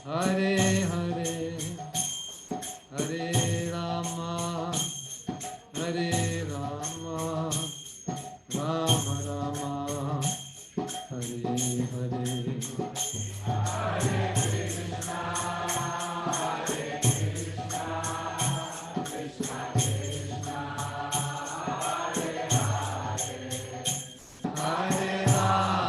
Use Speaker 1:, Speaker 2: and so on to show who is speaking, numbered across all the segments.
Speaker 1: Hare Hare, Hare Rama, Hare Rama, Rama Rama, Hare Hare. Hare Rama,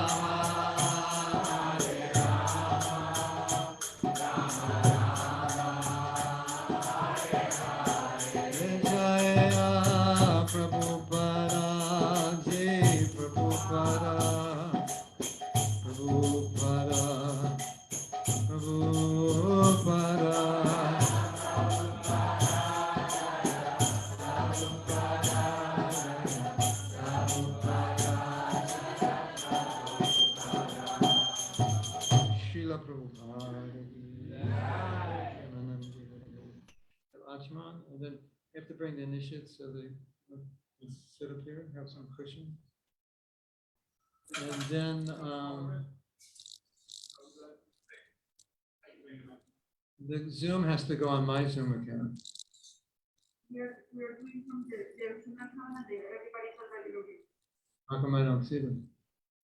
Speaker 1: Jaya Prabhupada, Jai Prabhupada, Prabhupada, Prabhupada. Srila Prabhupada. Achman, and then you have to bring the initiates so they sit up here, have some cushion. And then the Zoom has to go on my Zoom account.
Speaker 2: We're doing from the Zoom account and everybody's already looking.
Speaker 1: How come I don't see them?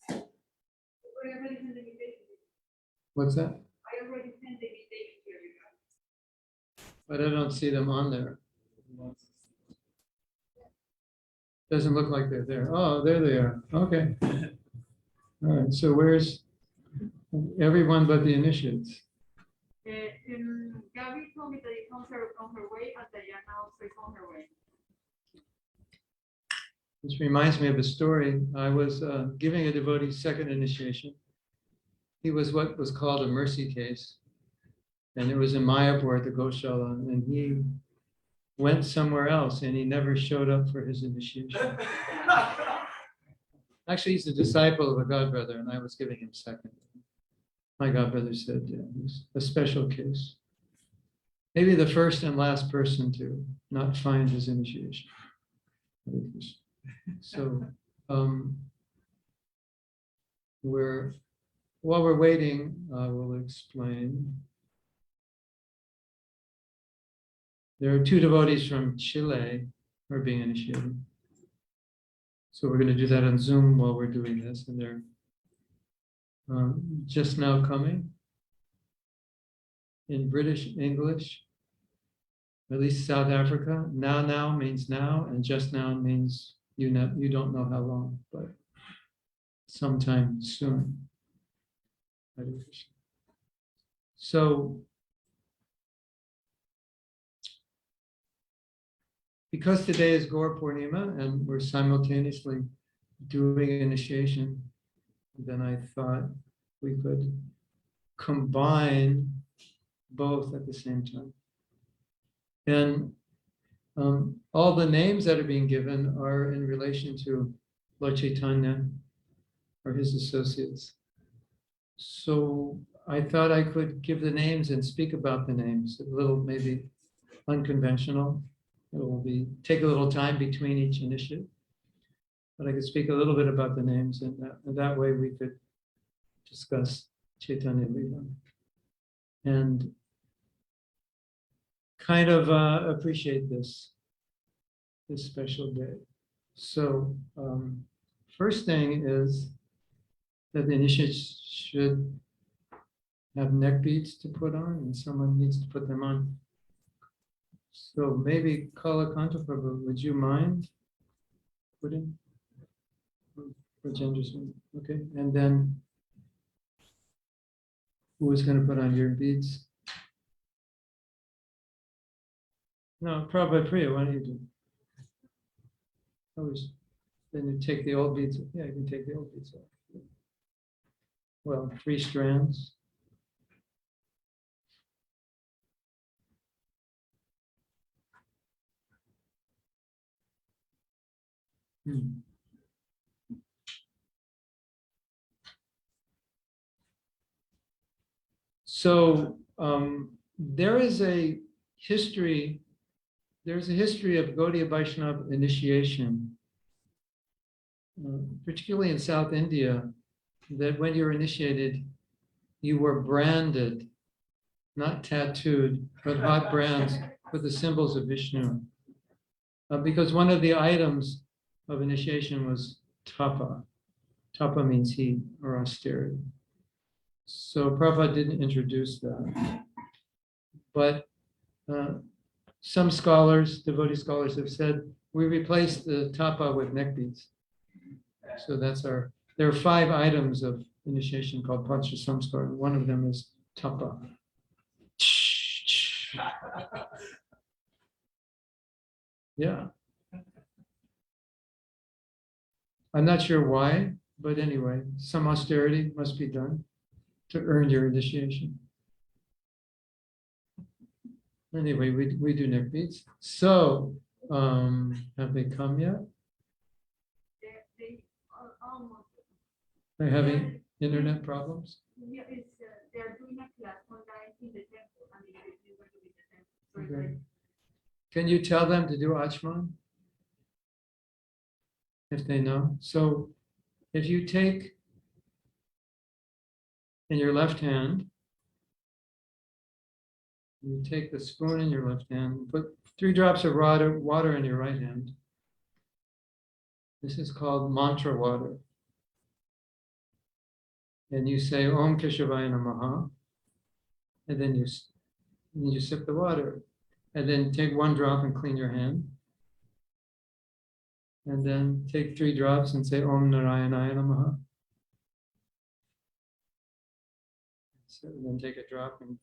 Speaker 2: Everybody sent the invitation.
Speaker 1: What's that?
Speaker 2: I already sent the invitation to everybody.
Speaker 1: But I don't see them on there. Doesn't look like they're there. Oh, there they are. Okay. All right. So where's everyone but the initiates?
Speaker 2: Gabby told me that it's on her way, and Diana also is on her way.
Speaker 1: This reminds me of a story. I was giving a devotee's second initiation. He was what was called a mercy case. And it was in Mayapur at the Goshala. And he went somewhere else and he never showed up for his initiation. Actually, he's a disciple of a godbrother, and I was giving him second. My godbrother said, yeah, he's a special case. Maybe the first and last person to not find his initiation. So while we're waiting, we'll explain. There are two devotees from Chile who are being initiated. So we're going to do that on Zoom while we're doing this, and they're just now coming in British English, at least South Africa. Now means now, and just now means you don't know how long, but sometime soon. So, because today is Gaura Purnima and we're simultaneously doing initiation, then I thought we could combine both at the same time. And all the names that are being given are in relation to Lord Chaitanya or his associates. So I thought I could give the names and speak about the names, a little maybe unconventional. It will take a little time between each initiative, but I could speak a little bit about the names, and that way we could discuss Chaitanya Lila and kind of appreciate this special day. So first thing is that the initiates should have neck beads to put on, and someone needs to put them on. So maybe Kala Kanta Prabhu, would you mind putting? Okay, and then who is going to put on your beads? No, Prabhupada Priya, why don't you do? Always, then you take the old beads. Yeah, you can take the old beads off. Well, 3 strands. So there is a history. There's a history of Gaudiya Vaishnava initiation, particularly in South India, that when you were initiated, you were branded not tattooed, but hot brands with the symbols of Vishnu. Because one of the items of initiation was tapa. Tapa means heat or austerity. So Prabhupada didn't introduce that. But some scholars, devotee scholars, have said we replaced the tapa with neck beads. So there are 5 items of initiation called Pancha Samskar, and one of them is tapa. Yeah. I'm not sure why, but anyway, some austerity must be done to earn your initiation. Anyway, we do neck beads. So, have they come yet?
Speaker 2: They almost.
Speaker 1: They're having internet problems?
Speaker 2: Yeah, they're doing a class online in the temple. I mean, they're going to be the temple. So
Speaker 1: Okay. Can you tell them to do Achman? If they know. So if you take in your left hand, you take the spoon in your left hand, put 3 drops of water in your right hand. This is called mantra water. And you say Om Keshavaya Namaha, and then you sip the water, and then take 1 drop and clean your hand, and then take 3 drops and say Om Narayanaya Namaha. So then take a drop and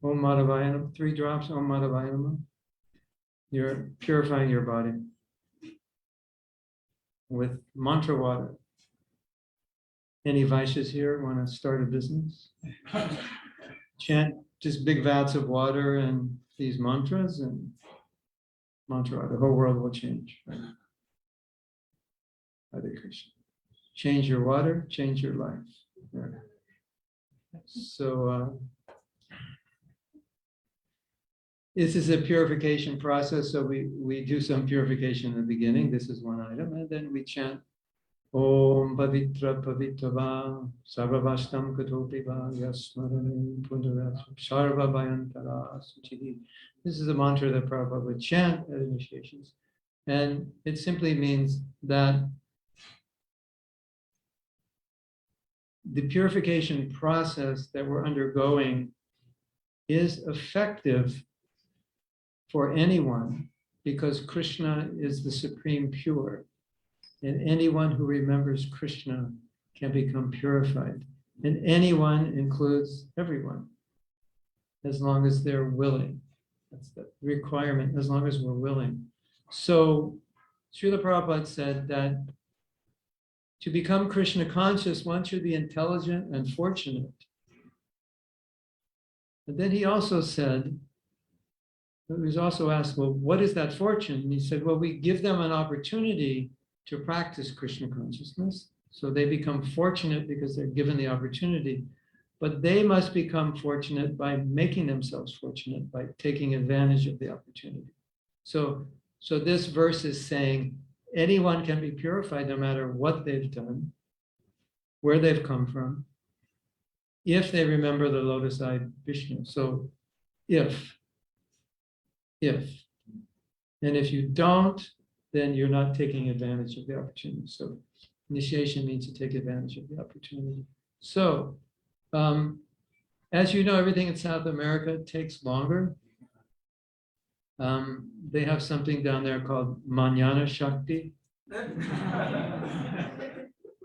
Speaker 1: Om Madhavaya Namaha, 3 drops Om Madhavaya Namaha. You're purifying your body with mantra water. Any Vaishyas here want to start a business? Chant just big vats of water and these mantras and mantra, the whole world will change. Right? Hare Krishna. Change your water, change your life. Yeah. So this is a purification process. So we do some purification in the beginning. This is one item, and then we chant Om Pavitra Pavitava Sarvavashtam Katopiva Yasmarane Pundarat Sarva Bhayantara Suchidi. This is a mantra that Prabhupada would chant at initiations. And it simply means that the purification process that we're undergoing is effective for anyone because Krishna is the supreme pure. And anyone who remembers Krishna can become purified. And anyone includes everyone, as long as they're willing. That's the requirement, as long as we're willing. So Srila Prabhupada said that to become Krishna conscious, one should be intelligent and fortunate. But then he also said, he was also asked, well, what is that fortune? And he said, well, we give them an opportunity to practice Krishna consciousness. So they become fortunate because they're given the opportunity, but they must become fortunate by making themselves fortunate, by taking advantage of the opportunity. So this verse is saying anyone can be purified no matter what they've done, where they've come from, if they remember the lotus-eyed Vishnu. So if. And if you don't, then you're not taking advantage of the opportunity. So initiation means to take advantage of the opportunity. So as you know, everything in South America takes longer. They have something down there called Manana Shakti.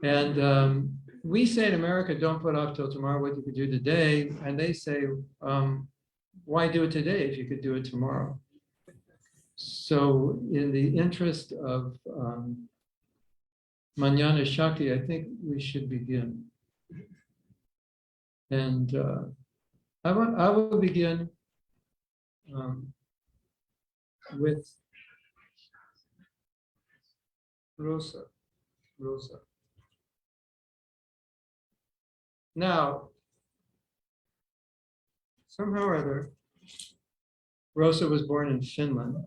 Speaker 1: And we say in America, don't put off till tomorrow what you could do today. And they say, why do it today if you could do it tomorrow? So in the interest of Manana Shakti, I think we should begin. And I will begin with Rosa. Now, somehow or other, Rosa was born in Finland.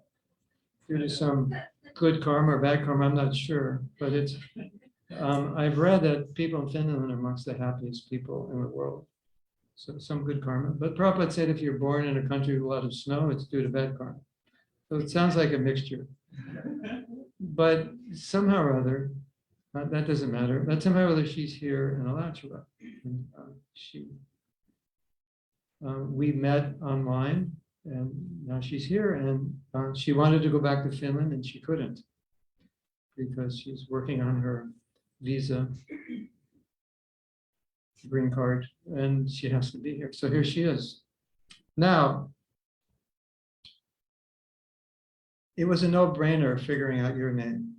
Speaker 1: Due to some good karma or bad karma, I'm not sure, but it's. I've read that people in Finland are amongst the happiest people in the world. So some good karma. But Prabhupada said if you're born in a country with a lot of snow, it's due to bad karma. So it sounds like a mixture. But somehow or other, that doesn't matter. But somehow or other, she's here in Alachua. We met online, and now she's here. And she wanted to go back to Finland, and she couldn't because she's working on her visa, green card, and she has to be here. So here she is. Now, it was a no-brainer figuring out your name.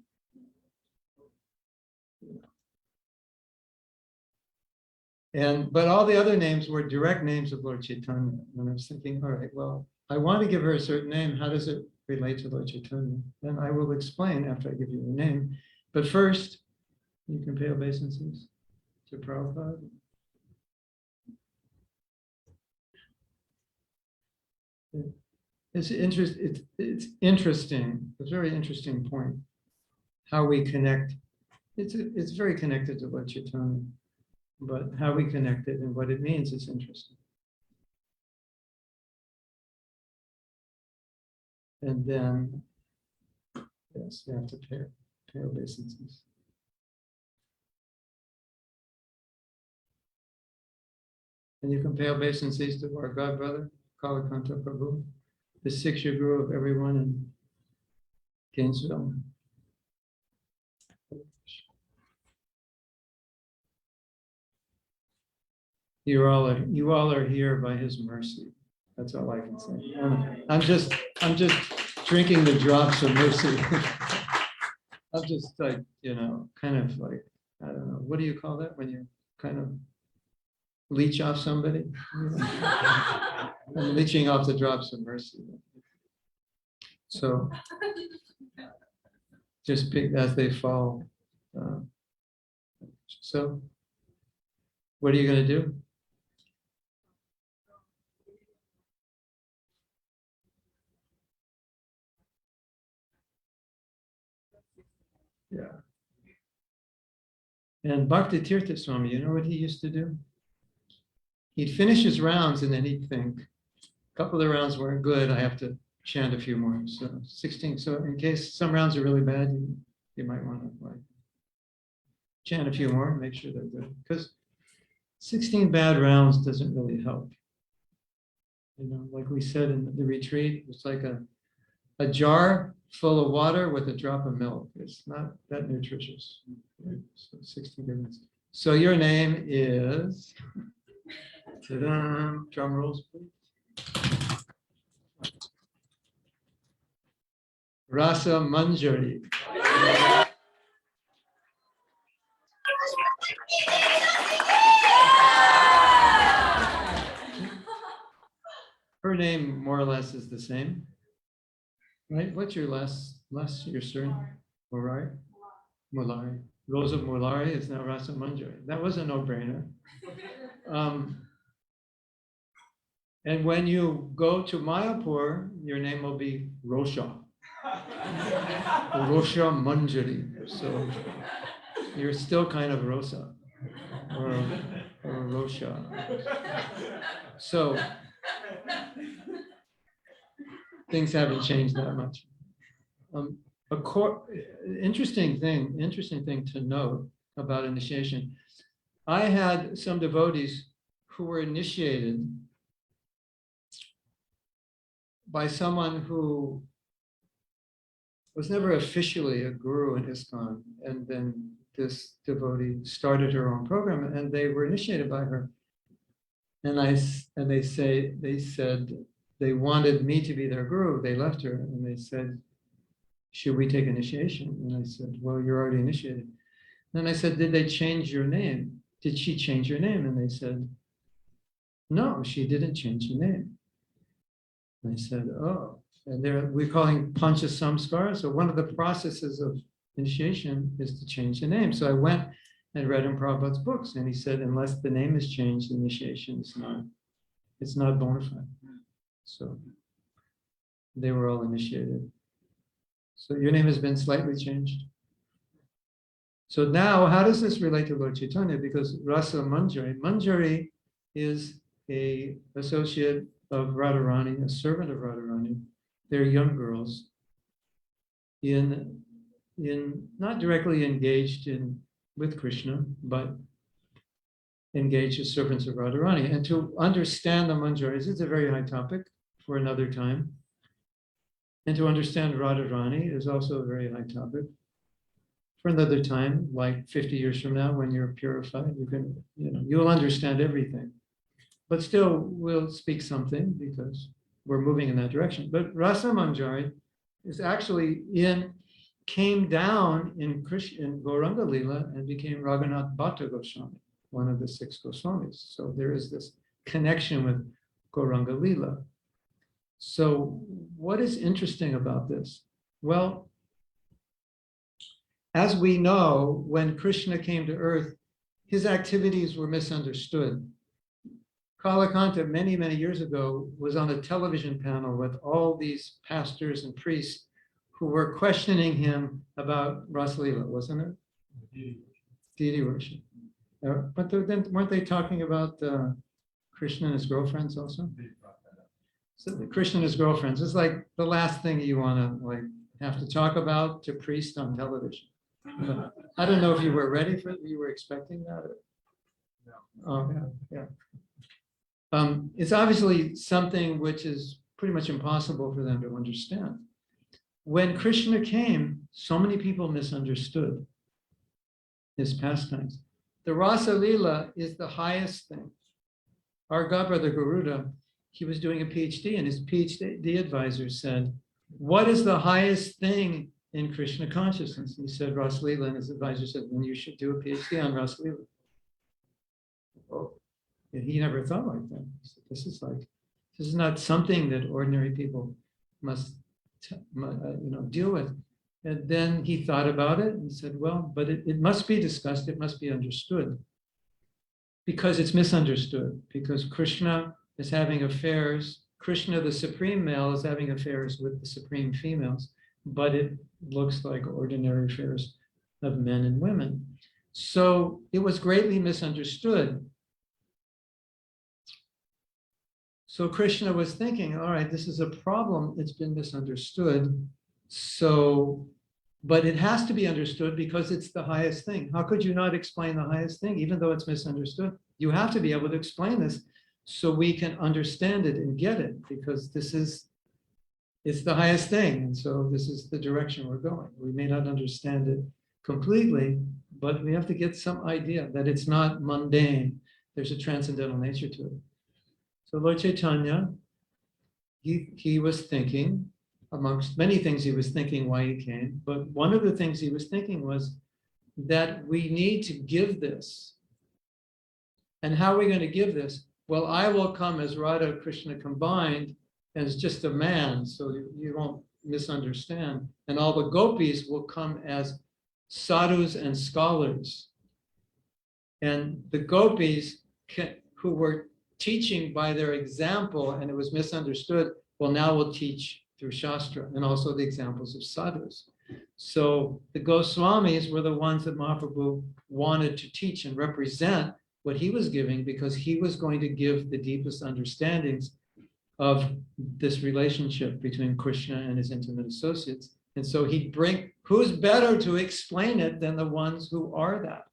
Speaker 1: But all the other names were direct names of Lord Chaitanya. And I was thinking, all right, well, I want to give her a certain name. How does it relate to Lord Chaitanya? And I will explain after I give you the name. But first, you can pay obeisances to Prabhupada. It's interesting. It's interesting. It's a very interesting point. How we connect. It's very connected to Lord Chaitanya. But how we connect it and what it means is interesting. And then, yes, you have to pay obeisances. And you can pay obeisances to our God brother, Kalakanta Prabhu, the 6-year guru of everyone in Gainesville. You all are here by his mercy. That's all I can say. I'm just drinking the drops of mercy. I'm just like, kind of like, I don't know, what do you call that when you kind of leech off somebody? I'm leeching off the drops of mercy. So just pick as they fall. So what are you going to do? Yeah. And Bhakti Tirtha Swami, you know what he used to do? He'd finish his rounds and then he'd think, a couple of the rounds weren't good, I have to chant a few more. So 16. So in case some rounds are really bad, you might want to chant a few more, make sure they're good. Because 16 bad rounds doesn't really help. Like we said in the retreat, it's like a jar full of water with a drop of milk. It's not that nutritious. So 16 minutes. So your name is, drum rolls, please. Rasa Manjari. Her name more or less is the same, right? What's your your surname? Murari? Mulari. Rose of Mulari is now Rasa Manjari. That was a no-brainer. And when you go to Mayapur, your name will be Rosha. Rosha Manjari. So you're still kind of Rosa or Rosha. So things haven't changed that much. Interesting thing to note about initiation. I had some devotees who were initiated by someone who was never officially a guru in ISKCON, and then this devotee started her own program, and they were initiated by her. And they said they wanted me to be their guru. They left her, and they said, "Should we take initiation?" And I said, "Well, you're already initiated." Then I said, "Did they change your name? Did she change your name?" And they said, "No, she didn't change the name." And I said, "Oh." And we're calling Pancha Samskara. So one of the processes of initiation is to change the name. So I went and read in Prabhupada's books, and he said, unless the name is changed, initiation it's not bona fide. So they were all initiated. So your name has been slightly changed. So now, how does this relate to Lord Chaitanya? Because Rasa Manjari is a associate of Radharani, a servant of Radharani. They're young girls in not directly engaged with Krishna, but engaged as servants of Radharani. And to understand the manjaris, it's a very high topic for another time. And to understand Radharani is also a very high topic for another time, like 50 years from now, when you're purified, you'll understand everything. But still, we'll speak something because we're moving in that direction. But Rasa Manjari is actually came down in Gauranga Lila and became Raghunath Bhatta Goswami, one of the 6 Goswamis. So there is this connection with Gauranga Lila. So what is interesting about this? Well, as we know, when Krishna came to earth, his activities were misunderstood. Kalakanta, many, many years ago, was on a television panel with all these pastors and priests who were questioning him about Rasalila, wasn't it? Deity worship. But then weren't they talking about Krishna and his girlfriends also? So Krishna and his girlfriends is like the last thing you want to have to talk about to priests on television. I don't know if you were ready for it. You were expecting that?
Speaker 3: No.
Speaker 1: Oh, yeah. It's obviously something which is pretty much impossible for them to understand. When Krishna came, so many people misunderstood his pastimes. The Rasa Lila is the highest thing. Our godbrother Garuda, he was doing a PhD, and his PhD advisor said, "What is the highest thing in Krishna consciousness?" He said Rasa Lila, and his advisor said, "Then you should do a PhD on Rasa Lila." Oh, and he never thought like that. He said, this is not something that ordinary people must deal with. And then he thought about it and said, well, but it must be discussed, it must be understood. Because it's misunderstood, because Krishna is having affairs, Krishna, the supreme male, is having affairs with the supreme females, but it looks like ordinary affairs of men and women. So it was greatly misunderstood. So Krishna was thinking, all right, this is a problem, it's been misunderstood. So, but it has to be understood because it's the highest thing. How could you not explain the highest thing, even though it's misunderstood? You have to be able to explain this so we can understand it and get it, because it's the highest thing. And so this is the direction we're going. We may not understand it completely, but we have to get some idea that it's not mundane. There's a transcendental nature to it. So Lord Chaitanya, he was thinking, amongst many things he was thinking why he came, but one of the things he was thinking was that we need to give this. And how are we going to give this? Well, I will come as Radha Krishna combined as just a man, so you won't misunderstand. And all the gopis will come as sadhus and scholars. And the gopis who were teaching by their example, and it was misunderstood, well, now we'll teach through Shastra, and also the examples of sadhus. So the Goswamis were the ones that Mahaprabhu wanted to teach and represent what he was giving, because he was going to give the deepest understandings of this relationship between Krishna and his intimate associates. And so he'd bring, who's better to explain it than the ones who are that,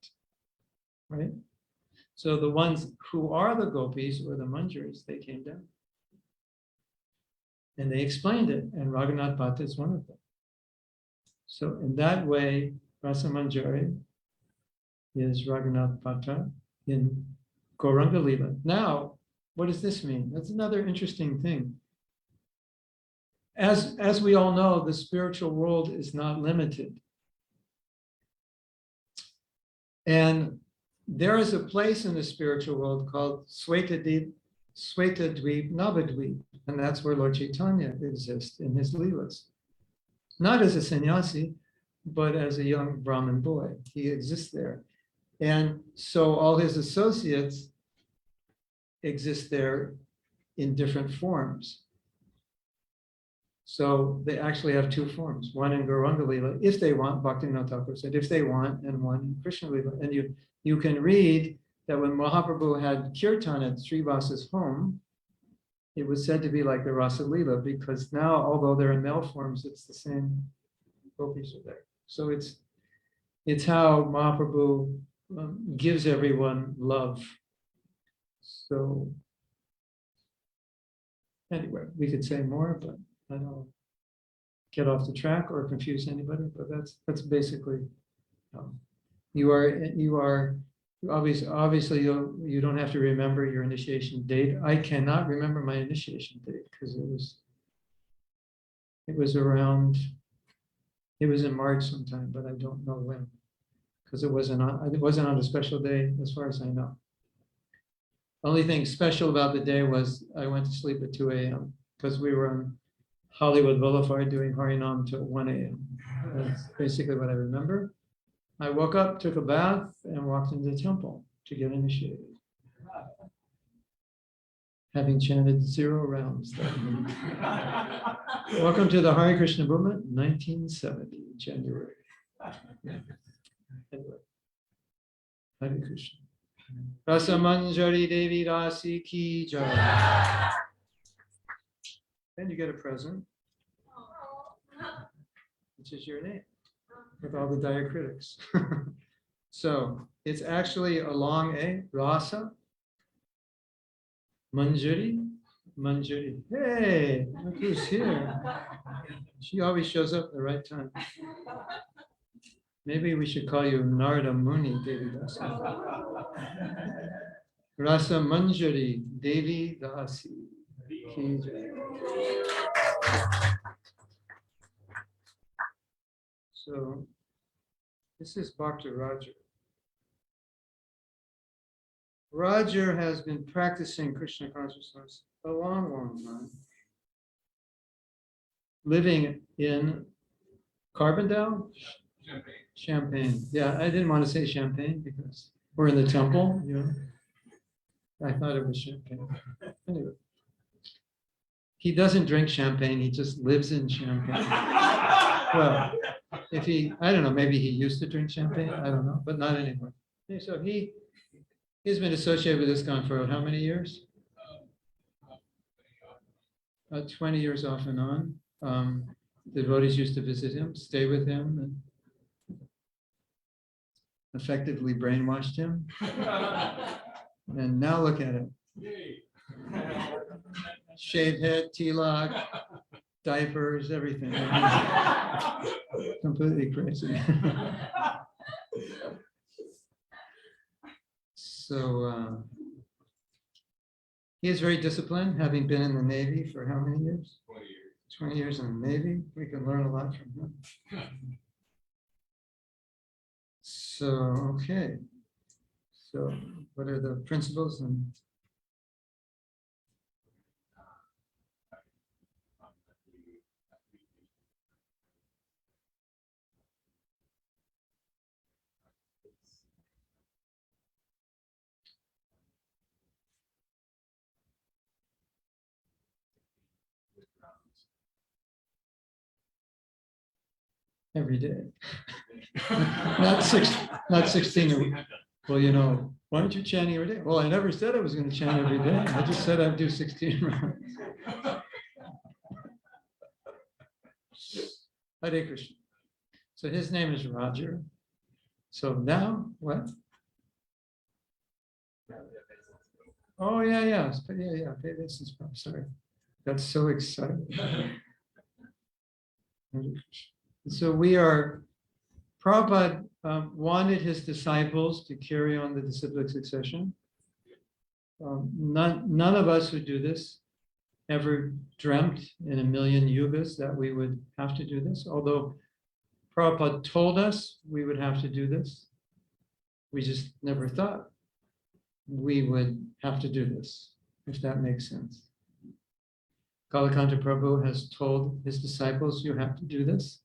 Speaker 1: right? So the ones who are the gopis or the manjaris, they came down. And they explained it, and Raghunath Bhatta is one of them. So in that way, Rasa Manjari is Raghunath Bhatta in Gauranga Lila. Now, what does this mean? That's another interesting thing. As we all know, the spiritual world is not limited. And there is a place in the spiritual world called Svetadweep, Navadweep, and that's where Lord Chaitanya exists in his Leelas. Not as a sannyasi, but as a young Brahmin boy. He exists there. And so all his associates exist there in different forms. So they actually have 2 forms, one in Gauranga Lila, if they want, Bhaktivinoda Thakur said, if they want, and one in Krishna Lila. And you can read that when Mahaprabhu had kirtan at Srivasa's home, it was said to be like the Rasa Leela, because now, although they're in male forms, it's the same gopis are there. So it's how Mahaprabhu gives everyone love. So anyway, we could say more, but I don't get off the track or confuse anybody. But that's basically you are obviously you don't have to remember your initiation date. I cannot remember my initiation date because it was in March sometime, but I don't know when, because it wasn't on a special day as far as I know. Only thing special about the day was I went to sleep at 2 a.m. because we were on Hollywood Boulevard doing Harinam till 1 a.m. That's basically what I remember. I woke up, took a bath, and walked into the temple to get initiated, having chanted 0 rounds. Welcome to the Hare Krishna movement, 1970, January. Anyway, Hare Krishna. Rasa Manjari Devi Rasi Ki Jai. And you get a present, which is your name, with all the diacritics. So it's actually a long A, Rasa Manjari. Hey, look who's here. She always shows up at the right time. Maybe we should call you Narada Muni Devi Dasi. Rasa Manjari Devi Dasi. Ki Jai. So this is Bhakta Roger. Roger has been practicing Krishna consciousness a long, long time. Living in Carbondale? Champagne. Yeah, I didn't want to say Champagne because we're in the temple, you know. I thought it was Champagne. Anyway. He doesn't drink champagne, he just lives in Champagne. Well, I don't know, maybe he used to drink champagne, I don't know, but not anymore. So he's been associated with ISKCON for how many years? 20 years off and on. The devotees used to visit him, stay with him, and effectively brainwashed him. And now look at him. Shaved head, tilak, diapers, everything. Completely crazy. So he is very disciplined, having been in the Navy for how many years? 20 years. 20 years in the Navy. We can learn a lot from him. So, okay. So what are the principles? And every day. not 16 a week. Well, you know, why aren't you chanting every day? Well, I never said I was going to chant every day. I just said I'd do 16 rounds. Hare Krishna. So his name is Roger. So now, what? Oh, yeah. Pay this. Sorry. That's so exciting. So Prabhupada wanted his disciples to carry on the disciplic succession. None of us who do this ever dreamt in a million yugas that we would have to do this, although Prabhupada told us we would have to do this. We just never thought we would have to do this, if that makes sense. Kalakanta Prabhu has told his disciples, you have to do this.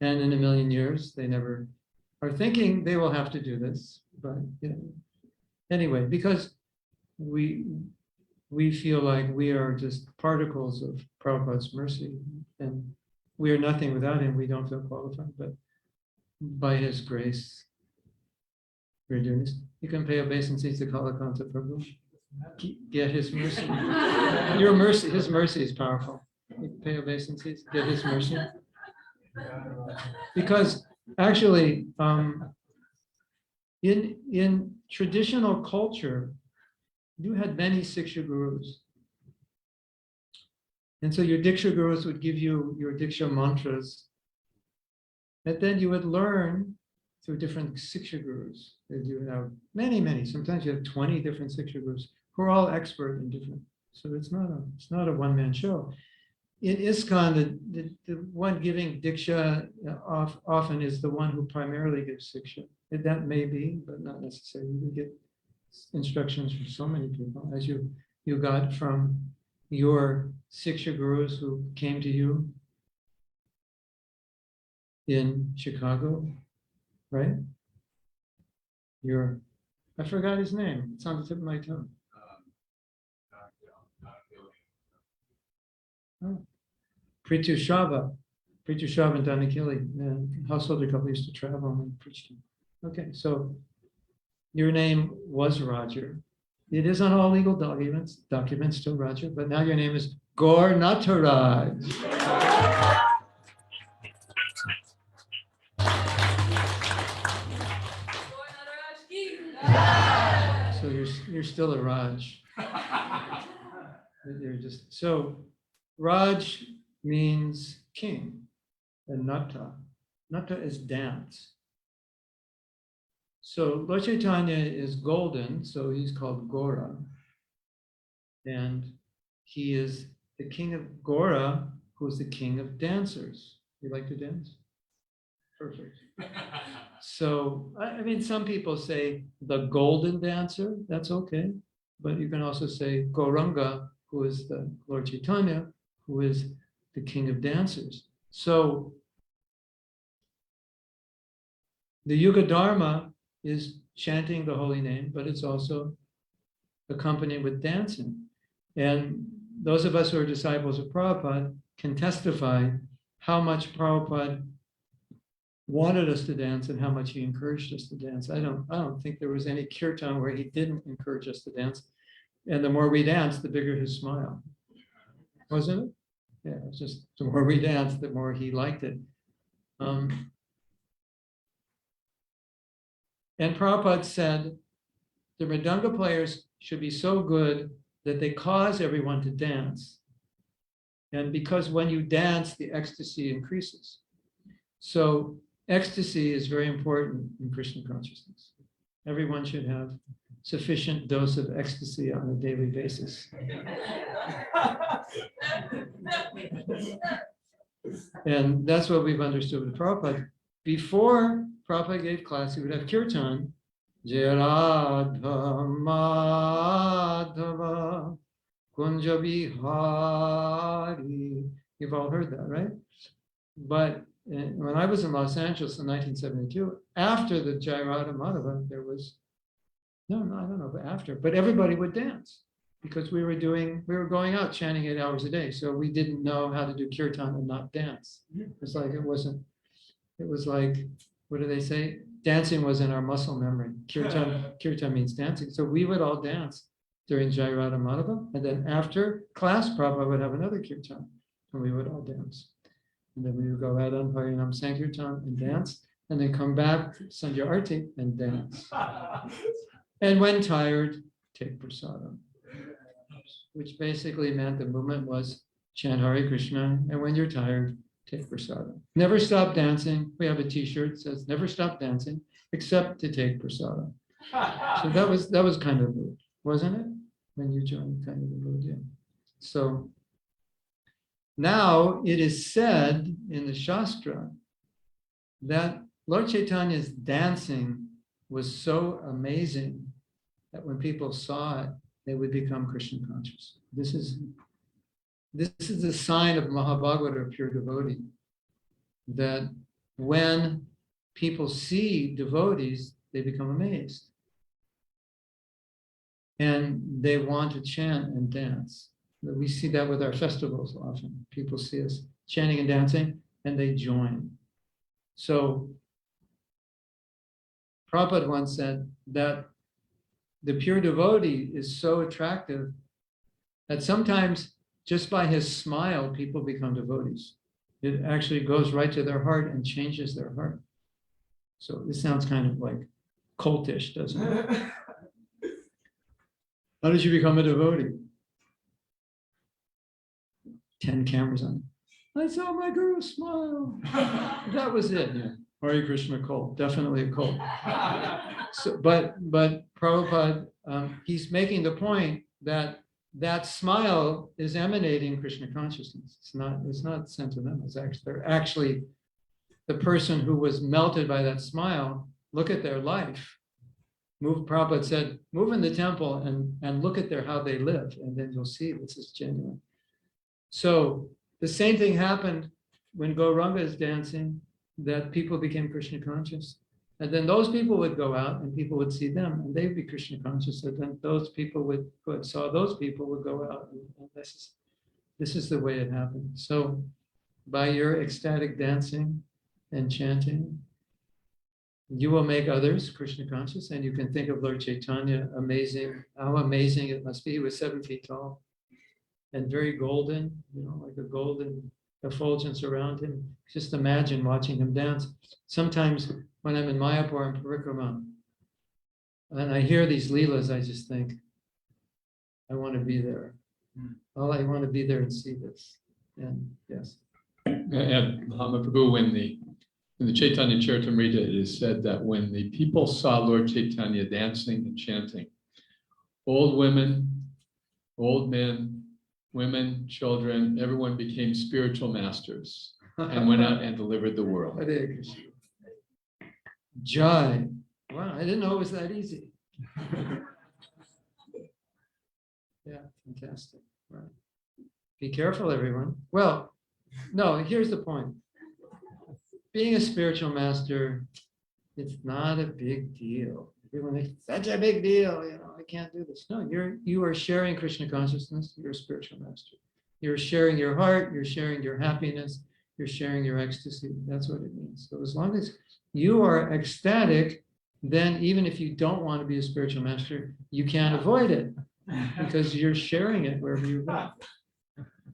Speaker 1: And in a million years, they never are thinking they will have to do this. But you know, anyway, because we feel like we are just particles of Prabhupada's mercy, and we are nothing without him. We don't feel qualified, but by his grace, we're doing this. You can pay obeisance to Kalakanta Prabhu. Get his mercy. Your mercy, his mercy is powerful. You pay obeisances, get his mercy. Because actually, in traditional culture, you had many Siksha gurus. And so your Diksha gurus would give you your Diksha mantras that then you would learn through different Siksha gurus. You would have many, sometimes you have 20 different Siksha gurus who are all expert in different. So it's not a one-man show. In ISKCON, the one giving Diksha often is the one who primarily gives Siksha. That may be, but not necessarily. You get instructions from so many people, as you got from your Siksha gurus who came to you in Chicago, right? I forgot his name. It's on the tip of my tongue. Oh. Pritu Shava and Danakili, householder couple used to travel and preach to him. Okay, so your name was Roger. It is on all legal documents still Roger, but now your name is Gaur Nataraj. So you're still a Raj. You're just so Raj means king, and Nata. Nata is dance. So Lord Chaitanya is golden, so he's called Gaura. And he is the king of Gaura, who's the king of dancers. You like to dance? Perfect. So, I mean, some people say the golden dancer, that's okay. But you can also say Gauranga, who is the Lord Chaitanya, who is the king of dancers. So the Yuga Dharma is chanting the holy name, but it's also accompanied with dancing. And those of us who are disciples of Prabhupada can testify how much Prabhupada wanted us to dance and how much he encouraged us to dance. I don't think there was any kirtan where he didn't encourage us to dance. And the more we danced, the bigger his smile. Wasn't it? Yeah, it's just the more we danced, the more he liked it. And Prabhupada said, the Mridanga players should be so good that they cause everyone to dance. And because when you dance, the ecstasy increases. So ecstasy is very important in Krishna consciousness. Everyone should have sufficient dose of ecstasy on a daily basis. And that's what we've understood with Prabhupada. Before Prabhupada gave class, he would have kirtan. Jaya Radha Madhava Kunja Bihari. You've all heard that, right? But when I was in Los Angeles in 1972, after the Jaya Radha Madhava, there was, I don't know, but after, but everybody would dance because we were going out chanting 8 hours a day. So we didn't know how to do kirtan and not dance. It's like, it was like, what do they say? Dancing was in our muscle memory. Kirtan means dancing. So we would all dance during Jaya Radha Madhava. And then after class, Prabhupada would have another kirtan and we would all dance. And then we would go out on Harinam Sankirtan and dance, and then come back to Sandhya Arti and dance. And when tired, take prasadam, which basically meant the movement was chant Hare Krishna, and when you're tired, take prasadam. Never stop dancing. We have a t-shirt that says never stop dancing except to take prasadam. So that was kind of the mood, wasn't it? When you joined kind of the mood, yeah. So now it is said in the Shastra that Lord Chaitanya's dancing was so amazing that when people saw it, they would become Krishna conscious. This is a sign of Mahabhagavata, or pure devotee, that when people see devotees, they become amazed. And they want to chant and dance. We see that with our festivals often. People see us chanting and dancing, and they join. So Prabhupada once said that the pure devotee is so attractive that sometimes just by his smile, people become devotees. It actually goes right to their heart and changes their heart. So this sounds kind of like cultish, doesn't it? How did you become a devotee? 10 cameras on. I saw my guru smile. That was it. Yeah. Hare Krishna cult, definitely a cult. So, but Prabhupada, he's making the point that that smile is emanating Krishna consciousness. It's not sentimental. They're actually the person who was melted by that smile. Look at their life. Prabhupada said, move in the temple and look at how they live, and then you'll see this is genuine. So the same thing happened when Gauranga is dancing, that people became Krishna conscious. And then those people would go out and people would see them and they'd be Krishna conscious. And then those people who saw those people would go out. And this is the way it happened. So by your ecstatic dancing and chanting, you will make others Krishna conscious. And you can think of Lord Chaitanya, how amazing it must be. He was 7 feet tall and very golden, like a golden effulgence around him. Just imagine watching him dance. Sometimes when I'm in Mayapur and Parikrama, and I hear these leelas, I just think, I want to be there. I want to be there and see this. And yes.
Speaker 3: And Mahatma Prabhu, in the Chaitanya Charitamrita, it is said that when the people saw Lord Chaitanya dancing and chanting, old women, old men, women, children, everyone became spiritual masters and went out and delivered the world.
Speaker 1: Hare Krishna. Jai. Wow, I didn't know it was that easy. Yeah, fantastic. Right. Be careful, everyone. Well, no, here's the point. Being a spiritual master, it's not a big deal. Everyone thinks, such a big deal, I can't do this. No, you are sharing Krishna consciousness, you're a spiritual master. You're sharing your heart, you're sharing your happiness, you're sharing your ecstasy. That's what it means. So as long as you are ecstatic, then even if you don't want to be a spiritual master, you can't avoid it because you're sharing it wherever you go.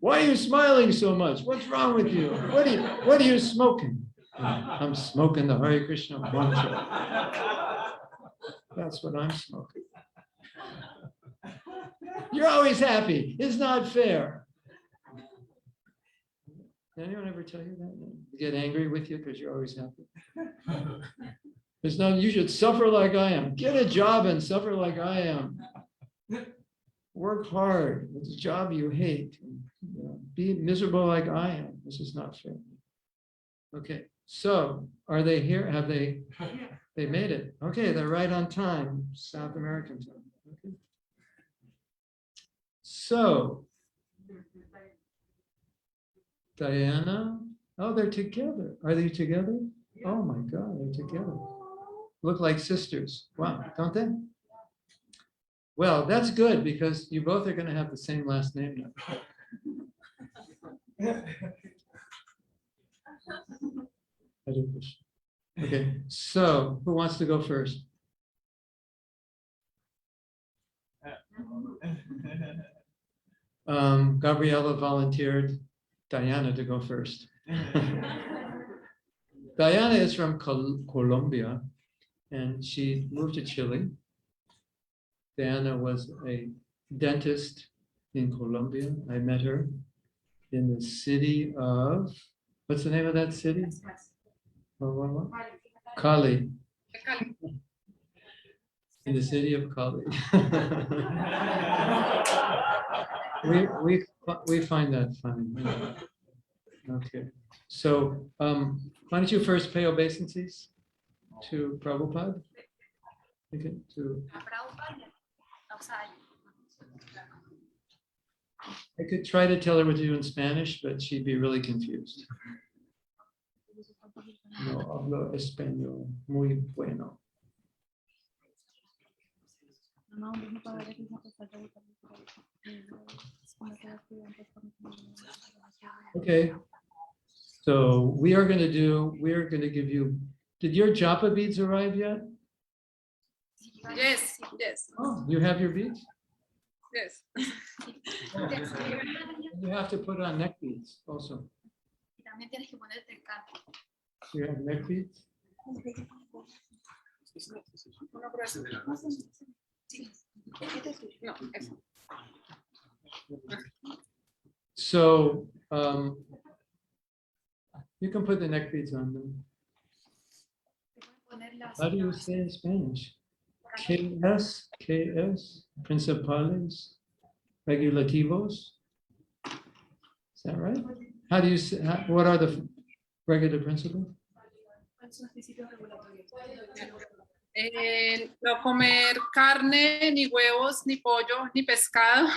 Speaker 1: Why are you smiling so much? What's wrong with you? What are you smoking? I'm smoking the Hare Krishna mantra. That's what I'm smoking. You're always happy. It's not fair. Did anyone ever tell you that? Get angry with you because you're always happy? It's not, you should suffer like I am. Get a job and suffer like I am. Work hard. It's a job you hate. Be miserable like I am. This is not fair. Okay, so are they here? Have they made it? Okay, they're right on time, South American time. Okay. So, Diana, oh, they're together. Are they together? Oh my God, they're together. Look like sisters. Wow, don't they? Well, that's good because you both are going to have the same last name now. Okay, so who wants to go first? Gabriella volunteered Diana to go first. Diana is from Colombia and she moved to Chile. Diana was a dentist in Colombia. I met her in the city of, what's the name of that city? Cali. In the city of Cali. we find that funny. Okay. So why don't you first pay obeisances to Prabhupada? Okay, I could try to tell her what to do in Spanish, but she'd be really confused. No hablo español muy bueno. Okay, so we are going to give you, did your japa beads arrive yet?
Speaker 4: Yes, yes,
Speaker 1: Oh, you have your beads?
Speaker 4: yes.
Speaker 1: You have to put on neck beads also.
Speaker 5: Y también tienes que ponerte el canto.
Speaker 1: You have neck beads?
Speaker 4: Uno grueso. No, eso.
Speaker 1: So you can put the neck beads on them.
Speaker 5: Te puedes poner las,
Speaker 1: How do you say in Spanish? KS, principales, regulativos. Is that right? How do you say, what are the regular principles?
Speaker 5: ¿cuáles son los principios regulatorios?
Speaker 4: No comer carne, ni huevos, ni pollo, ni pescado.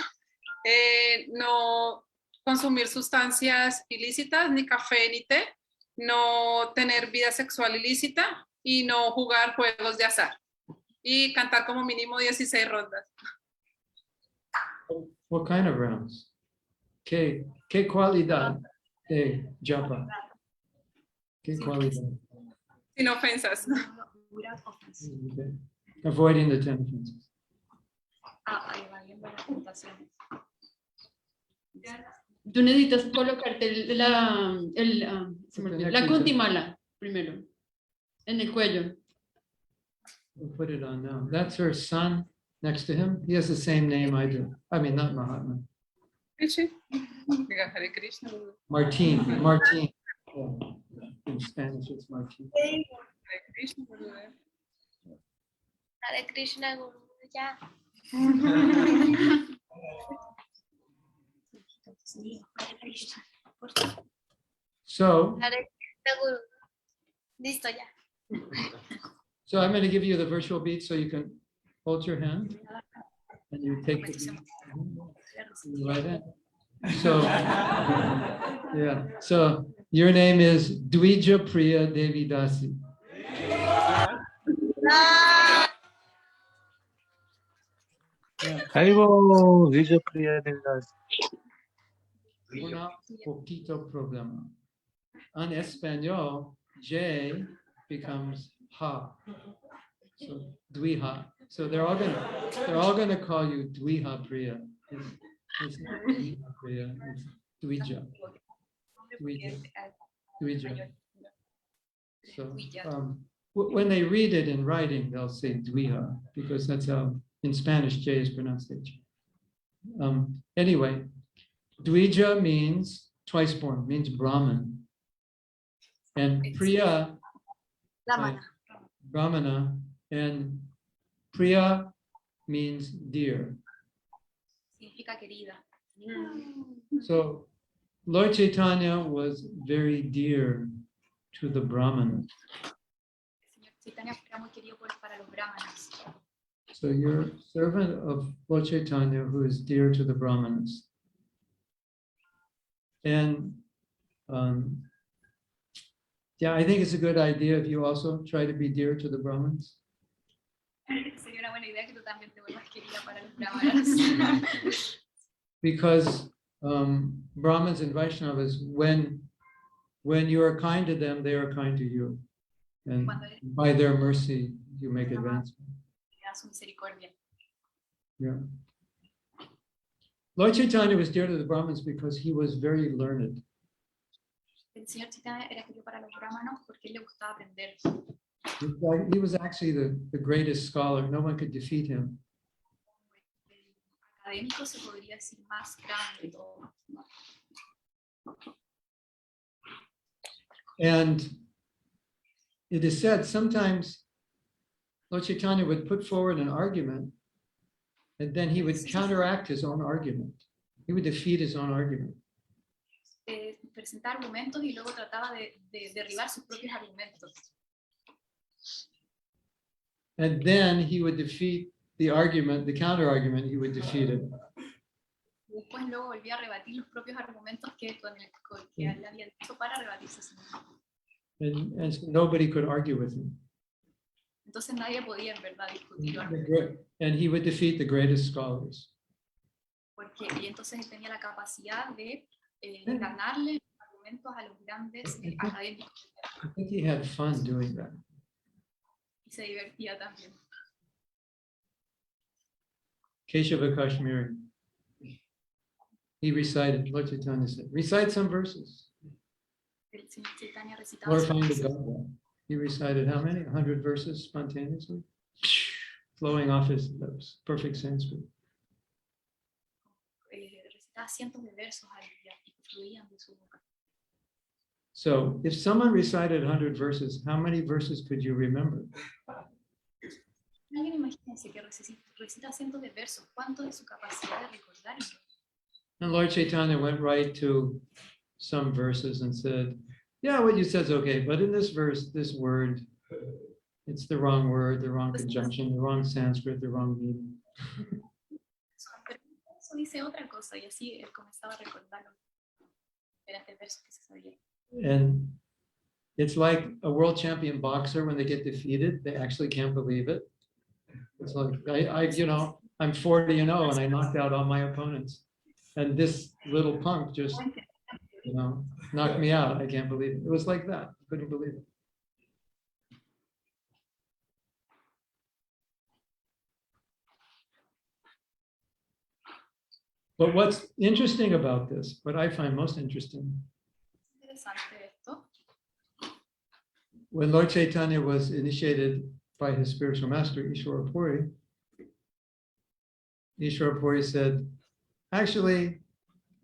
Speaker 4: No consumir sustancias ilícitas, ni café, ni té. No tener vida sexual ilícita y no jugar juegos de azar. Y cantar como mínimo 16 rondas.
Speaker 1: What kind of rounds? ¿Qué cualidad de japa? ¿Qué cualidad?
Speaker 4: Sin ofensas.
Speaker 5: Without offense.
Speaker 1: Okay. Avoiding the 10 offenses.
Speaker 5: Evadiendo las tentaciones.
Speaker 6: Tú necesitas colocarte se me olvidó, la kuntimala primero, en el cuello.
Speaker 1: We'll put it on now. That's her son next to him. He has the same name I do. I mean, not Mahatma.
Speaker 4: Sí. Diga, Hare Krishna.
Speaker 1: Martin. Yeah. In Spanish, it's Martin.
Speaker 4: Hare Krishna.
Speaker 5: Hare Krishna, Guru, ya.
Speaker 1: So,
Speaker 5: Hare Krishna, Guru. Listo ya.
Speaker 1: so I'm going to give you the virtual beat so you can hold your hand and you take the beat. You write it. So, yeah. So your name is Dvija Priya Devi Dasi.
Speaker 7: Haribo, Vija Priya Devdas.
Speaker 1: Una poquito problema. En español, J becomes ha. So Dviha. So they're all gonna call you Dviha Priya. It's not Dviha Priya, it's Dvija. Dvija. So when they read it in writing, they'll say Dviha because that's how in Spanish J is pronounced H. Anyway, Dvija means twice born, means Brahman. And Priya, Brahmana, and Priya means dear.
Speaker 5: Significa querida.
Speaker 1: So Lord Chaitanya was very dear to the Brahmanas.
Speaker 5: El Señor Chaitanya era muy querido para los brahmanas.
Speaker 1: So you're a servant of Lord Chaitanya who is dear to the Brahmanas. And yeah, I think it's a good idea if you also try to be dear to the Brahmins.
Speaker 5: Sería una buena idea que tú también te vuelvas querida para los brahmanas.
Speaker 1: Because Brahmins and Vaishnavas, when you are kind to them, they are kind to you. And by their mercy, you make advancement.
Speaker 5: Su misericordia.
Speaker 1: Yeah. Lord Chaitanya was dear to the Brahmins because he was very learned.
Speaker 5: El Señor Chaitanya era querido para los brahmanos porque él le gustaba aprender.
Speaker 1: He was actually the greatest scholar. No one could defeat him.
Speaker 5: El académico se podría decir más grande de todo.
Speaker 1: And it is said sometimes Lord Chaitanya would put forward an argument and then he would counteract his own argument. He would defeat his own argument.
Speaker 5: Presentar argumentos y luego trataba de derribar sus propios argumentos.
Speaker 1: And then he would defeat the argument, the counter argument, he would defeat it.
Speaker 5: Después luego volvía a rebatir los propios argumentos que él había dicho para rebatirse a sí mismo.
Speaker 1: And so nobody could argue with him.
Speaker 5: Entonces nadie podía en verdad discutir.
Speaker 1: And he would defeat the greatest scholars.
Speaker 5: Y entonces él tenía la capacidad de ganarle argumentos a los grandes académicos.
Speaker 1: I think he had fun doing that.
Speaker 5: Y se divertía también.
Speaker 1: Keshava Kashmiri. He recited, Lord Chaitanya said, recite some verses.
Speaker 5: El Señor Chaitanya recitaba
Speaker 1: Glorifying the
Speaker 5: sus-
Speaker 1: Gaura. He recited how many? 100 verses spontaneously, flowing off his lips. Perfect Sanskrit.
Speaker 5: recitaba cientos de versos al día y que fluían de su boca.
Speaker 1: So if someone recited 100 verses, how many verses could you remember?
Speaker 5: Alguien imagínense que recita cientos de versos, ¿cuánto de su capacidad de recordar?
Speaker 1: And Lord Chaitanya went right to some verses and said, yeah, what you said is okay, but in this verse, this word, it's the wrong word, the wrong conjunction, the wrong Sanskrit, the wrong meaning.
Speaker 5: Pero eso dice otra cosa y así él comenzaba a recordar los diferentes versos que se sabían.
Speaker 1: And it's like a world champion boxer when they get defeated, they actually can't believe it. It's like, I'm 40-0 and I knocked out all my opponents. And this little punk just, knocked me out. I can't believe it. It was like that. I couldn't believe it. But what's interesting about this, what I find most interesting,
Speaker 5: Interesante esto.
Speaker 1: when Lord Chaitanya was initiated by his spiritual master, Ishwara Puri said, actually,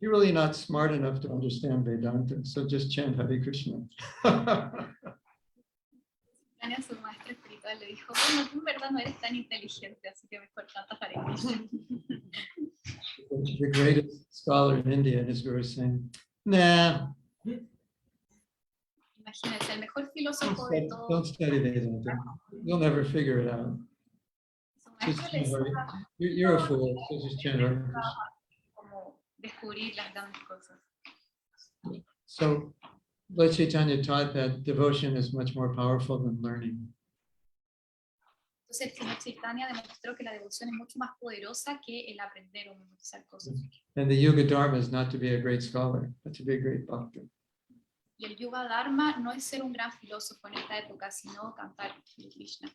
Speaker 1: you're really not smart enough to understand Vedanta, so just chant Hare Krishna.
Speaker 5: Chaitanya, su maestro espiritual, le dijo, bueno, tú en verdad no eres tan inteligente, así que mejor canta Hare Krishna.
Speaker 1: The greatest scholar in India, and his guru is saying, nah,
Speaker 5: Imagínense, el mejor filósofo de
Speaker 1: don't
Speaker 5: todos,
Speaker 1: study Vedanta. You'll never figure it out.
Speaker 5: su maestro
Speaker 1: Just
Speaker 5: le
Speaker 1: chant Hare.
Speaker 5: decía
Speaker 1: You're a fool, so just chant Hare Krishna.
Speaker 5: como descubrir las grandes cosas.
Speaker 1: So Lord Chaitanya taught that devotion is much more powerful than learning.
Speaker 5: Entonces el Señor Chaitanya demostró que la devoción es mucho más poderosa que el aprender o memorizar cosas.
Speaker 1: And the Yuga Dharma is not to be a great scholar, but to be a great bhakta.
Speaker 5: Y el Yuga Dharma no es ser un gran filósofo en esta época, sino cantar Hare Krishna.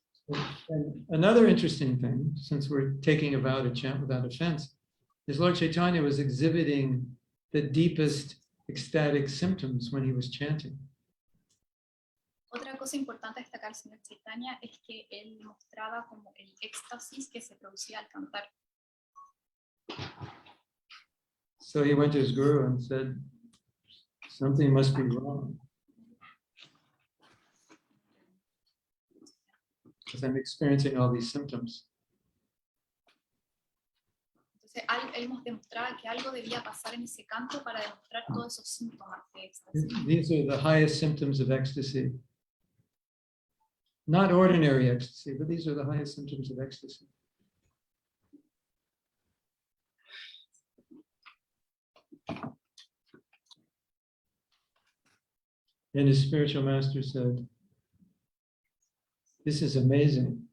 Speaker 1: And another interesting thing, since we're taking a vow to chant without offense, is Lord Chaitanya was exhibiting the deepest ecstatic symptoms when he was chanting.
Speaker 5: Otra cosa importante a destacar del Señor Chaitanya es que él mostraba como el éxtasis que se producía al cantar.
Speaker 1: So he went to his guru and said, something must be wrong, because I'm experiencing all these symptoms.
Speaker 5: Entonces él nos demostraba que algo debía pasar en ese canto para demostrar todos esos síntomas de éxtasis.
Speaker 1: These are the highest symptoms of ecstasy. Not ordinary ecstasy, but these are the highest symptoms of ecstasy. And his spiritual master said, this is amazing.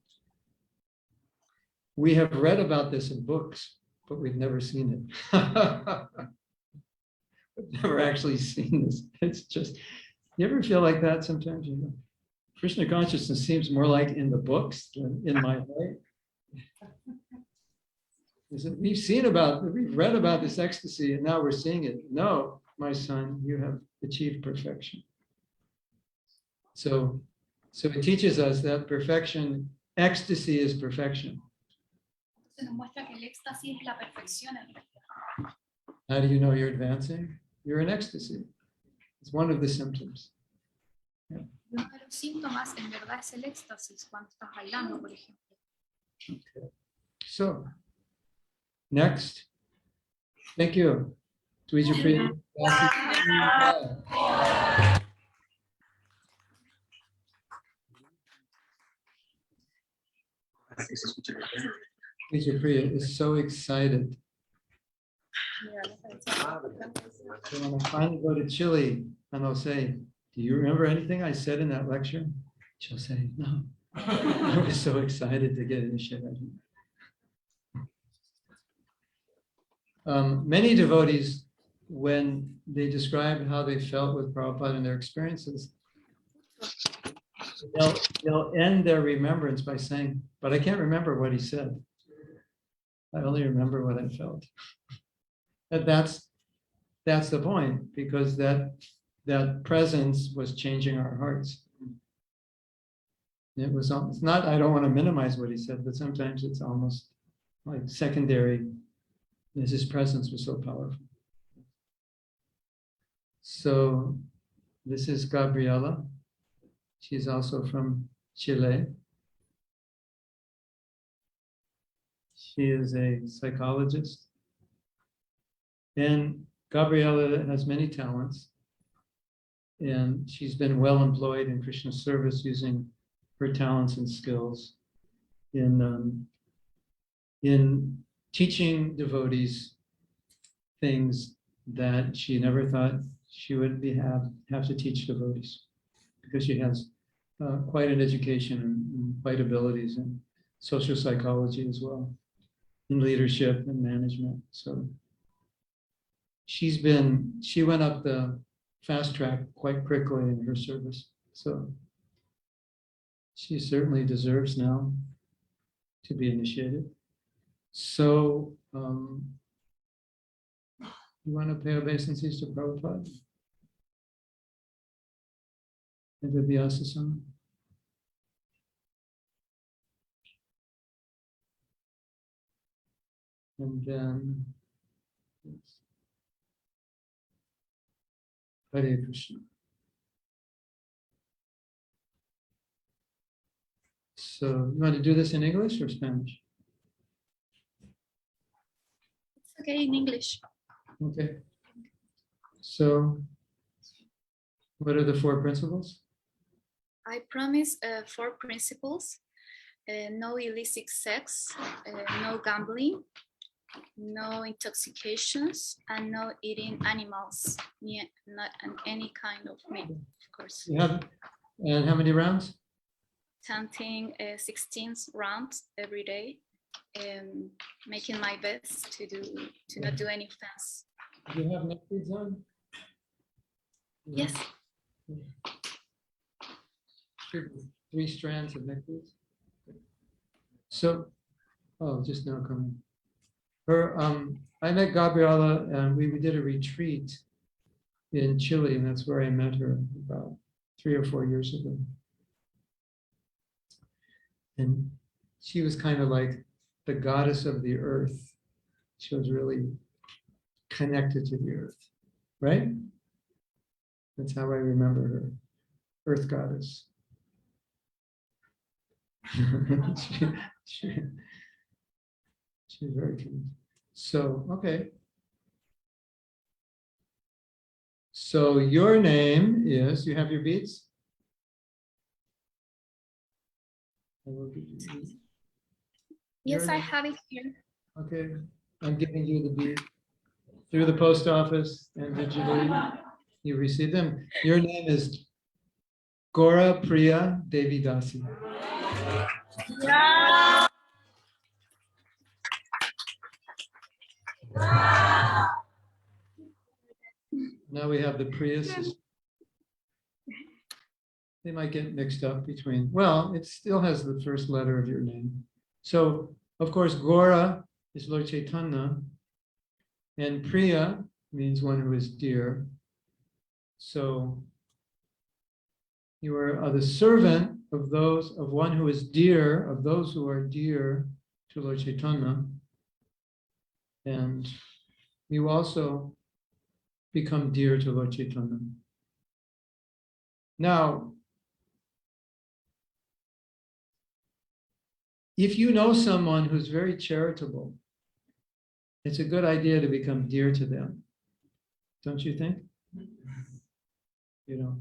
Speaker 1: We have read about this in books, but we've never seen it. We've never actually seen this. It's just, you ever feel like that sometimes? Krishna consciousness seems more like in the books than in my heart. We've read about this ecstasy and now we're seeing it. No, my son, you have achieved perfection. So it teaches us that perfection, ecstasy is perfection.
Speaker 5: Entonces nos muestra que el éxtasis es la perfección en realidad.
Speaker 1: How do you know you're advancing? You're in ecstasy. It's one of the symptoms.
Speaker 5: Y uno de los síntomas en verdad es el éxtasis cuando estás bailando, por ejemplo.
Speaker 1: Okay. So, next. Thank you. Dvija Priya. Dvija Priya is so excited. So when I finally go to Chile and I'll say, do you remember anything I said in that lecture? She'll say, no. I was so excited to get initiated. Many devotees, when they describe how they felt with Prabhupada and their experiences, they'll end their remembrance by saying, but I can't remember what he said. I only remember what I felt. But that's the point, because that presence was changing our hearts. It was, it's not, I don't want to minimize what he said, but sometimes it's almost like secondary, as his presence was so powerful. So this is Gabriela. She's also from Chile. She is a psychologist. And Gabriela has many talents. And she's been well employed in Krishna service using her talents and skills in teaching devotees things that she never thought she would have to teach devotees, because she has quite an education and quite abilities in social psychology as well, in leadership and management. So she went up the fast track quite quickly in her service. So she certainly deserves now to be initiated. So you want to pay obeisances to Prabhupada? And to the Asasana? And then Hare Krishna. So you want to do this in English or Spanish?
Speaker 5: It's okay in English.
Speaker 1: Okay. So what are the 4 principles?
Speaker 5: I promise 4 principles: no illicit sex, no gambling, no intoxications, and no eating animals, not any kind of meat, of course.
Speaker 1: You have, and how many rounds?
Speaker 5: Chanting 16 rounds every day, making my best to not do any offense.
Speaker 1: Do you have neck beads on?
Speaker 5: Yes.
Speaker 1: 3 strands of neck beads. So, oh, just now coming. Her, I met Gabriela, and we did a retreat in Chile, and that's where I met her about 3 or 4 years ago. And she was kind of like the goddess of the earth. She was really connected to the earth, right? That's how I remember her, earth goddess. she's very cute. So, okay. So your name is, you have your beads? I will give you these.
Speaker 5: Yes,
Speaker 1: Your
Speaker 5: I
Speaker 1: name.
Speaker 5: have it here.
Speaker 1: Okay, I'm giving you the bead through the post office and digitally. You receive them. Your name is Gaura Priya Devi Dasi. Now we have the Prius. They might get mixed up between, well, it still has the first letter of your name. So, of course, Gaura is Lord Chaitanya, and Priya means one who is dear. So you are the servant of those, of one who is dear, of those who are dear to Lord Chaitanya. And you also become dear to Lord Chaitanya. Now, if you know someone who's very charitable, it's a good idea to become dear to them. Don't you think? You know,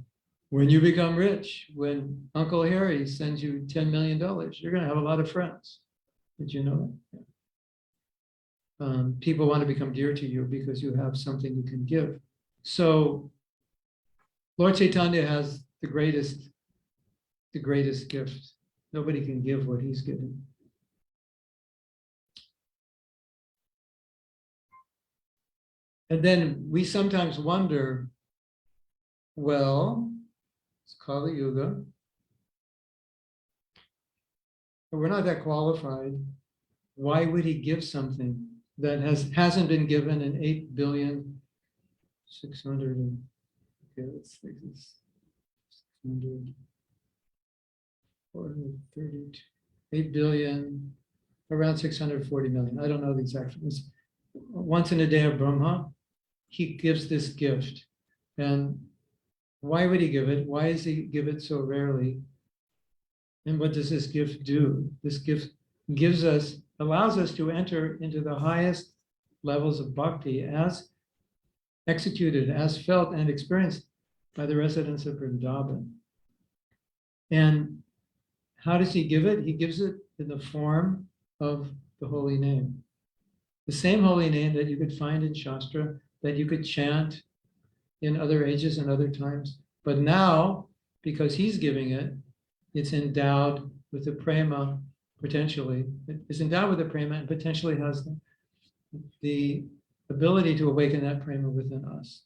Speaker 1: when you become rich, when Uncle Harry sends you $10 million, you're going to have a lot of friends. Did you know that? People want to become dear to you because you have something you can give. So Lord Chaitanya has the greatest gift. Nobody can give what he's given. And then we sometimes wonder, well, it's Kali Yuga. We're not that qualified. why would he give something that hasn't been given in 8 billion 600 and, okay, let's think this 600 432 8 billion around 640 million. I don't know the exact figures. Once in a day of Brahma, he gives this gift. And why would he give it? Why does he give it so rarely? And what does this gift do? This gift allows us to enter into the highest levels of bhakti as executed, as felt and experienced by the residents of Vrindavan. And how does he give it? He gives it in the form of the holy name. The same holy name that you could find in Shastra, that you could chant in other ages and other times. But now, because he's giving it, it's endowed with the prema, potentially. It's endowed with the prema and potentially has the ability to awaken that prema within us.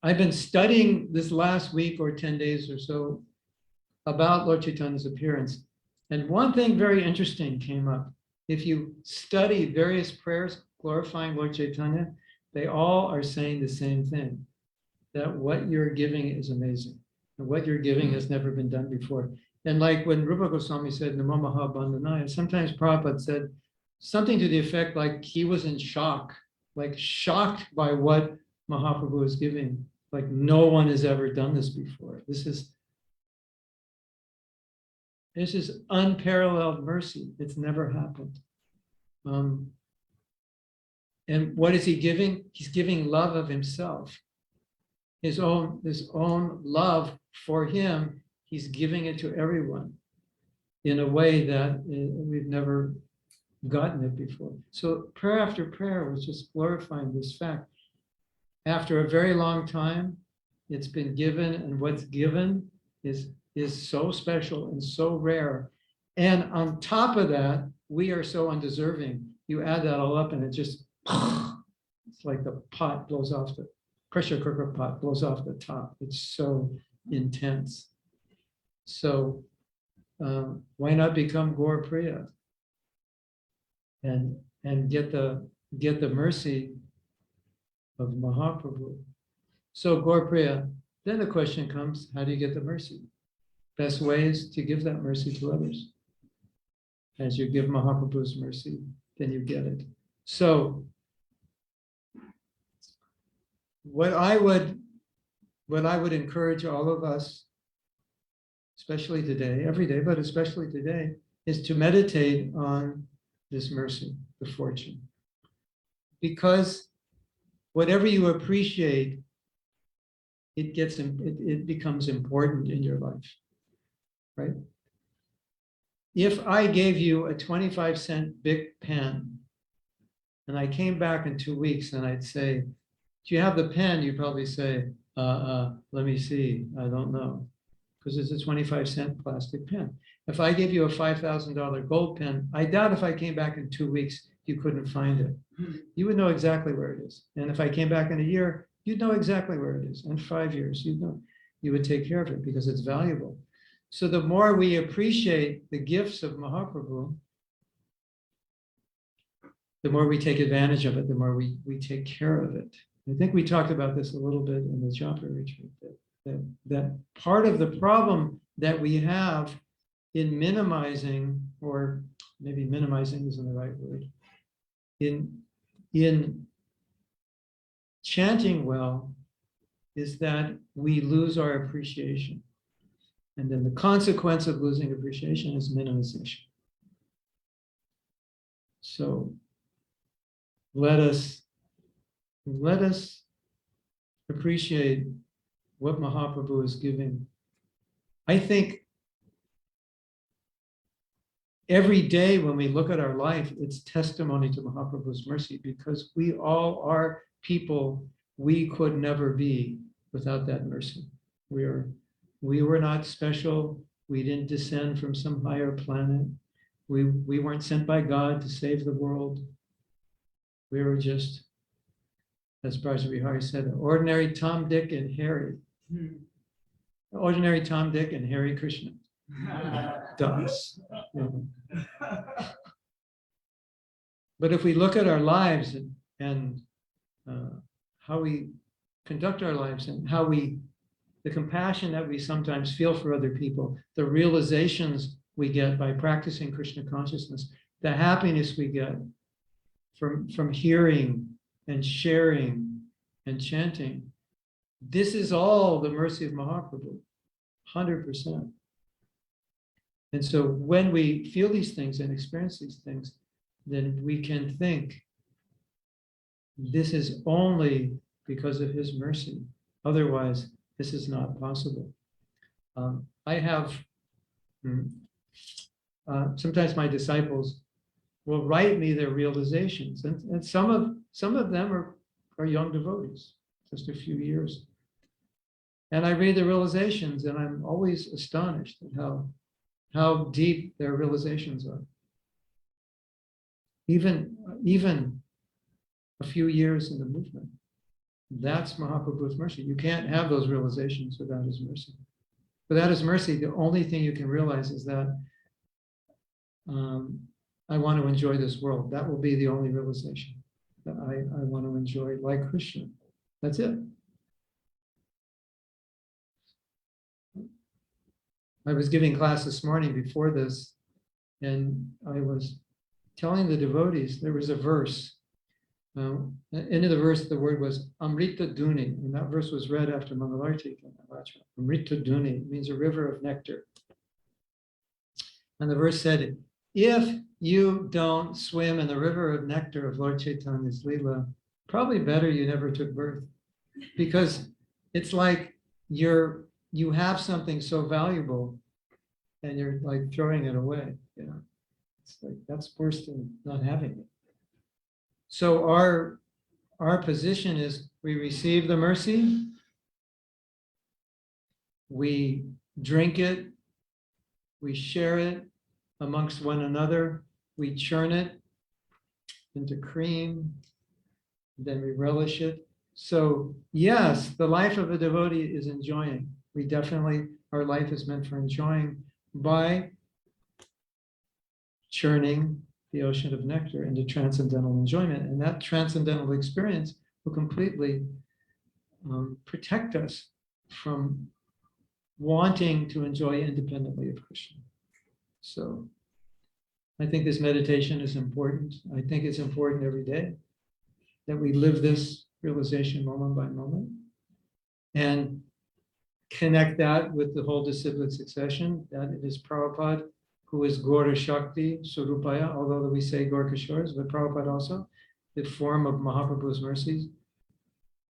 Speaker 1: I've been studying this last week or 10 days or so about Lord Chaitanya's appearance. And one thing very interesting came up. If you study various prayers glorifying Lord Chaitanya, they all are saying the same thing, that what you're giving is amazing. And what you're giving has never been done before. And like when Rupa Goswami said, Namo Maha Bandhanaya, sometimes Prabhupada said something to the effect like he was in shock, like shocked by what Mahaprabhu is giving. Like no one has ever done this before. This is unparalleled mercy. It's never happened. And what is he giving? He's giving love of himself. His own love for him, he's giving it to everyone in a way that we've never gotten it before. So prayer after prayer was just glorifying this fact. After a very long time, it's been given, and what's given is so special and so rare. And on top of that, we are so undeserving. You add that all up and it just, it's like the pot blows off the pressure cooker pot blows off the top. It's so intense. So why not become Gaura Priya and get the mercy of Mahaprabhu? So Gaura Priya, then the question comes, how do you get the mercy? Best way is to give that mercy to others. As you give Mahaprabhu's mercy, then you get it. So what I would encourage all of us, especially today, every day, but especially today, is to meditate on this mercy, the fortune. Because whatever you appreciate, it becomes important in your life, right? If I gave you a 25-cent big pen and I came back in 2 weeks and I'd say, do you have the pen? You'd probably say, let me see, I don't know, because it's a 25-cent plastic pen. If I gave you a $5,000 gold pen, I doubt if I came back in 2 weeks, you couldn't find it. You would know exactly where it is. And if I came back in a year, you'd know exactly where it is. In 5 years, you'd know. You would take care of it because it's valuable. So the more we appreciate the gifts of Mahaprabhu, the more we take advantage of it, the more we take care of it. I think we talked about this a little bit in the Japa retreat, that part of the problem that we have in minimizing, or maybe minimizing isn't the right word, in chanting well, is that we lose our appreciation. And then the consequence of losing appreciation is minimization. So let us appreciate what Mahaprabhu is giving. I think every day when we look at our life, it's testimony to Mahaprabhu's mercy, because we all are people we could never be without that mercy. We were not special. We didn't descend from some higher planet. We weren't sent by God to save the world. We were just, as Prajna Vihari said, ordinary Tom, Dick, and Harry. Ordinary Tom, Dick, and Harry Krishna. does. But if we look at our lives and how we conduct our lives and how the compassion that we sometimes feel for other people, the realizations we get by practicing Krishna consciousness, the happiness we get from hearing and sharing and chanting, this is all the mercy of Mahaprabhu, 100%. And so when we feel these things and experience these things, then we can think, this is only because of his mercy. Otherwise, this is not possible. I have, sometimes my disciples will write me their realizations, and some of them are young devotees, just a few years. And I read the realizations, and I'm always astonished at how deep their realizations are. Even a few years in the movement. That's Mahaprabhu's mercy. You can't have those realizations without his mercy. Without his mercy, the only thing you can realize is that I want to enjoy this world. That will be the only realization that I want to enjoy like Krishna. That's it. I was giving class this morning before this, and I was telling the devotees, there was a verse. Into the verse, the word was Amrita Duni, and that verse was read after Mangalarti. Amrita Duni means a river of nectar. And the verse said, if you don't swim in the river of nectar of Lord Chaitanya's Leela, probably better you never took birth. Because it's like you have something so valuable and you're like throwing it away. You know, it's like that's worse than not having it. So our position is we receive the mercy, we drink it, we share it amongst one another, we churn it into cream, then we relish it. So yes, the life of a devotee is enjoying. Our life is meant for enjoying by churning the ocean of nectar into transcendental enjoyment. And that transcendental experience will completely protect us from wanting to enjoy independently of Krishna. So I think this meditation is important. I think it's important every day that we live this realization moment by moment and connect that with the whole disciplic succession. That it is Prabhupada who is Gaura Shakti Surupaya, although we say Gaura Kishores, but Prabhupada also, the form of Mahaprabhu's mercies.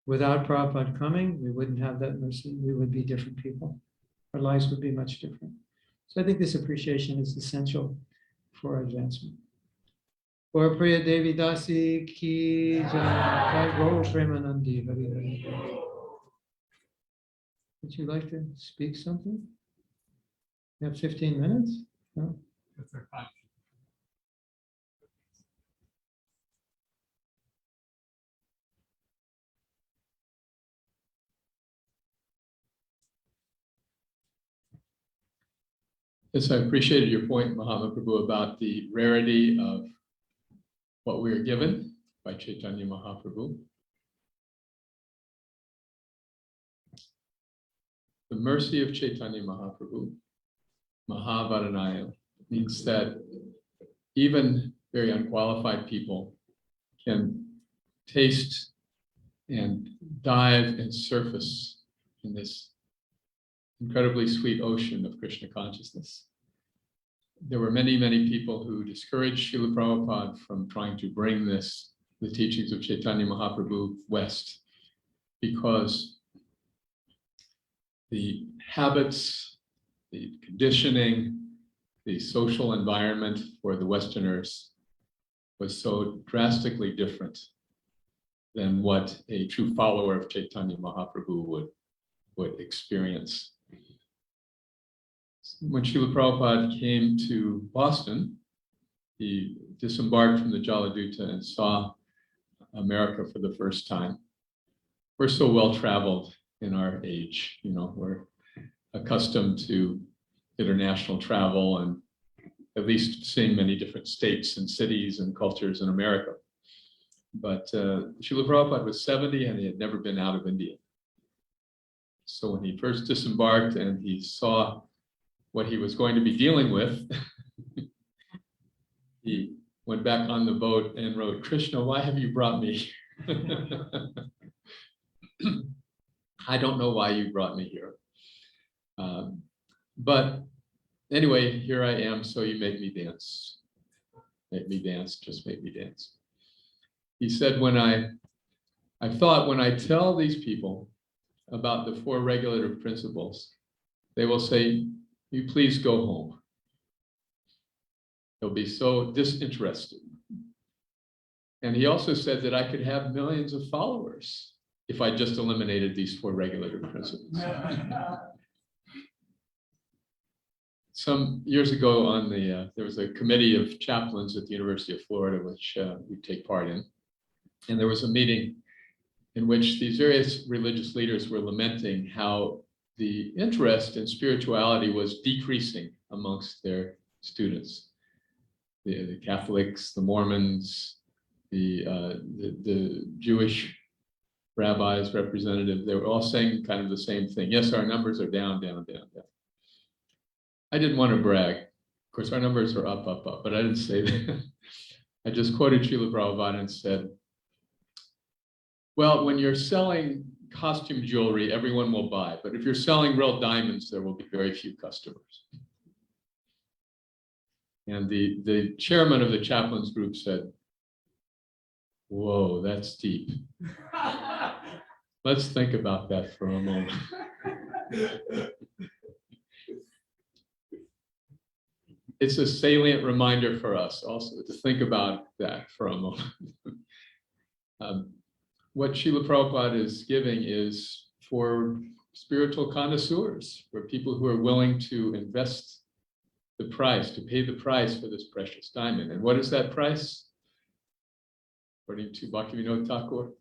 Speaker 1: Without Prabhupada coming, we wouldn't have that mercy. We would be different people. Our lives would be much different. So I think this appreciation is essential for our advancement. Gaura Priya Devi Dasi Ki Jai, Gaura Premanandi Hari Hari. Would you like to speak something? You have 15 minutes? No?
Speaker 3: Yes, I appreciated your point, Mahatma Prabhu, about the rarity of what we are given by Chaitanya Mahaprabhu. The mercy of Chaitanya Mahaprabhu, Mahavaranaya, means that even very unqualified people can taste and dive and surface in this incredibly sweet ocean of Krishna consciousness. There were many, many people who discouraged Srila Prabhupada from trying to bring the teachings of Chaitanya Mahaprabhu west, because the habits, the conditioning, the social environment for the Westerners was so drastically different than what a true follower of Chaitanya Mahaprabhu would experience. When Srila Prabhupada came to Boston, he disembarked from the Jaladuta and saw America for the first time. We're so well traveled in our age, you know, we're accustomed to international travel and at least seeing many different states and cities and cultures in America. But Srila Prabhupada was 70 and he had never been out of India. So when he first disembarked and he saw what he was going to be dealing with, he went back on the boat and wrote, "Krishna, why have you brought me?" I don't know why you brought me here. But anyway, here I am, so you make me dance. Make me dance, just make me dance. He said, when I thought when I tell these people about the 4 regulative principles, they will say, "You please go home." They'll be so disinterested. And he also said that I could have millions of followers if I just eliminated these 4 regulative principles. Some years ago on there was a committee of chaplains at the University of Florida, which we take part in. And there was a meeting in which these various religious leaders were lamenting how the interest in spirituality was decreasing amongst their students. The Catholics, the Mormons, the Jewish rabbis, representatives, they were all saying kind of the same thing. Yes, our numbers are down, down, down, down. I didn't want to brag. Of course, our numbers are up, up, up, but I didn't say that. I just quoted Srila Prabhupada and said, well, when you're selling costume jewelry, everyone will buy. But if you're selling real diamonds, there will be very few customers. And the chairman of the chaplains group said, "Whoa, that's deep. Let's think about that for a moment." It's a salient reminder for us also to think about that for a moment. What Srila Prabhupada is giving is for spiritual connoisseurs, for people who are willing to invest the price, to pay the price for this precious diamond. And what is that price? According to Bhaktivinoda Thakur,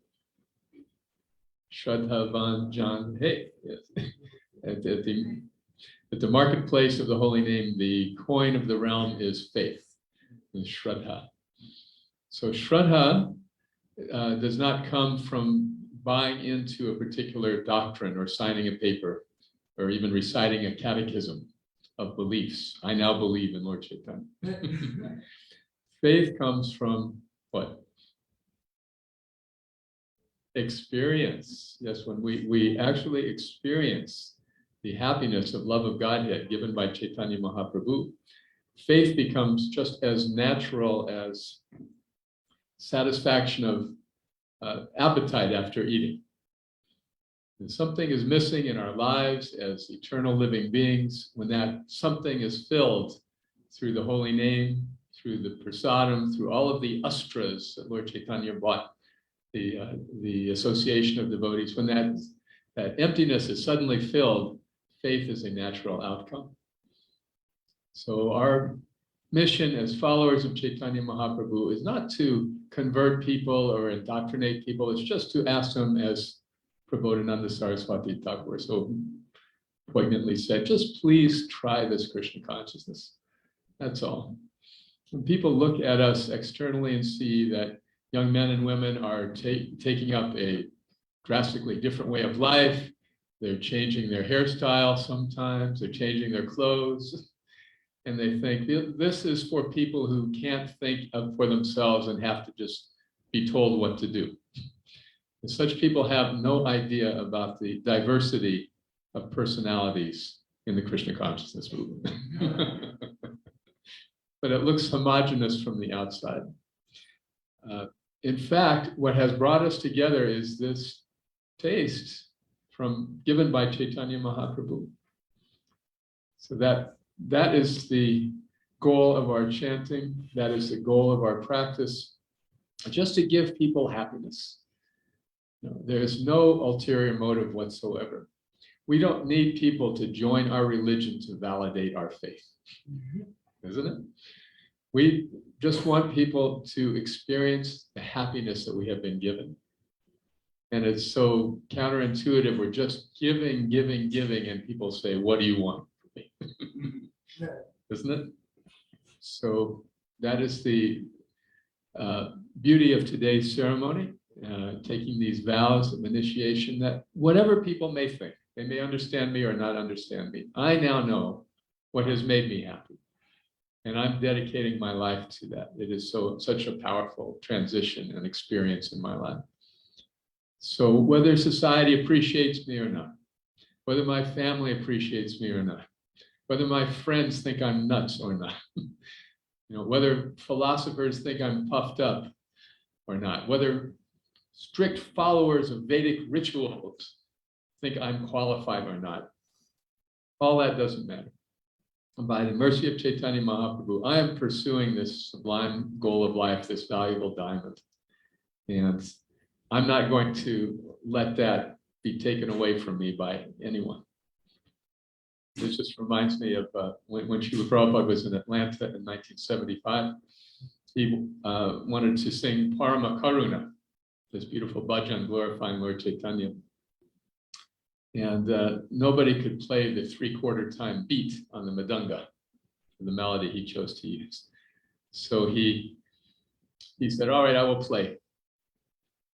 Speaker 3: Shraddha Vanjan He. At the marketplace of the holy name, the coin of the realm is faith, is Shraddha. So Shraddha does not come from buying into a particular doctrine or signing a paper or even reciting a catechism of beliefs. I now believe in Lord Chaitanya. Faith comes from what? Experience. Yes, when we actually experience the happiness of love of Godhead given by Chaitanya Mahaprabhu, faith becomes just as natural as satisfaction of appetite after eating. And something is missing in our lives as eternal living beings. When that something is filled through the holy name, through the prasadam, through all of the astras that Lord Chaitanya brought, the association of devotees, when that emptiness is suddenly filled, faith is a natural outcome. So our mission as followers of Chaitanya Mahaprabhu is not to convert people or indoctrinate people. It's just to ask them, as Prabodhananda Saraswati Thakur so poignantly said, just please try this Krishna consciousness. That's all. When people look at us externally and see that young men and women are taking up a drastically different way of life, they're changing their hairstyle sometimes, they're changing their clothes, and they think this is for people who can't think for themselves and have to just be told what to do. And such people have no idea about the diversity of personalities in the Krishna consciousness movement. But it looks homogeneous from the outside. In fact, what has brought us together is this taste given by Chaitanya Mahaprabhu. So that is the goal of our chanting. That is the goal of our practice, just to give people happiness. There is no ulterior motive whatsoever. We don't need people to join our religion to validate our faith, isn't it? We just want people to experience the happiness that we have been given. And it's so counterintuitive. We're just giving, giving, giving, and people say, "What do you want from me?" isn't it? So that is the beauty of today's ceremony, taking these vows of initiation that whatever people may think, they may understand me or not understand me, I now know what has made me happy. And I'm dedicating my life to that. It is such a powerful transition and experience in my life. So whether society appreciates me or not, whether my family appreciates me or not, whether my friends think I'm nuts or not, whether philosophers think I'm puffed up or not, whether strict followers of Vedic rituals think I'm qualified or not, all that doesn't matter. And by the mercy of Chaitanya Mahaprabhu, I am pursuing this sublime goal of life, this valuable diamond. And I'm not going to let that be taken away from me by anyone. This just reminds me of when Srila Prabhupada was in Atlanta in 1975. He wanted to sing Parama Karuna, this beautiful bhajan glorifying Lord Chaitanya. And nobody could play the 3/4 time beat on the madanga, the melody he chose to use. So he said, all right, I will play.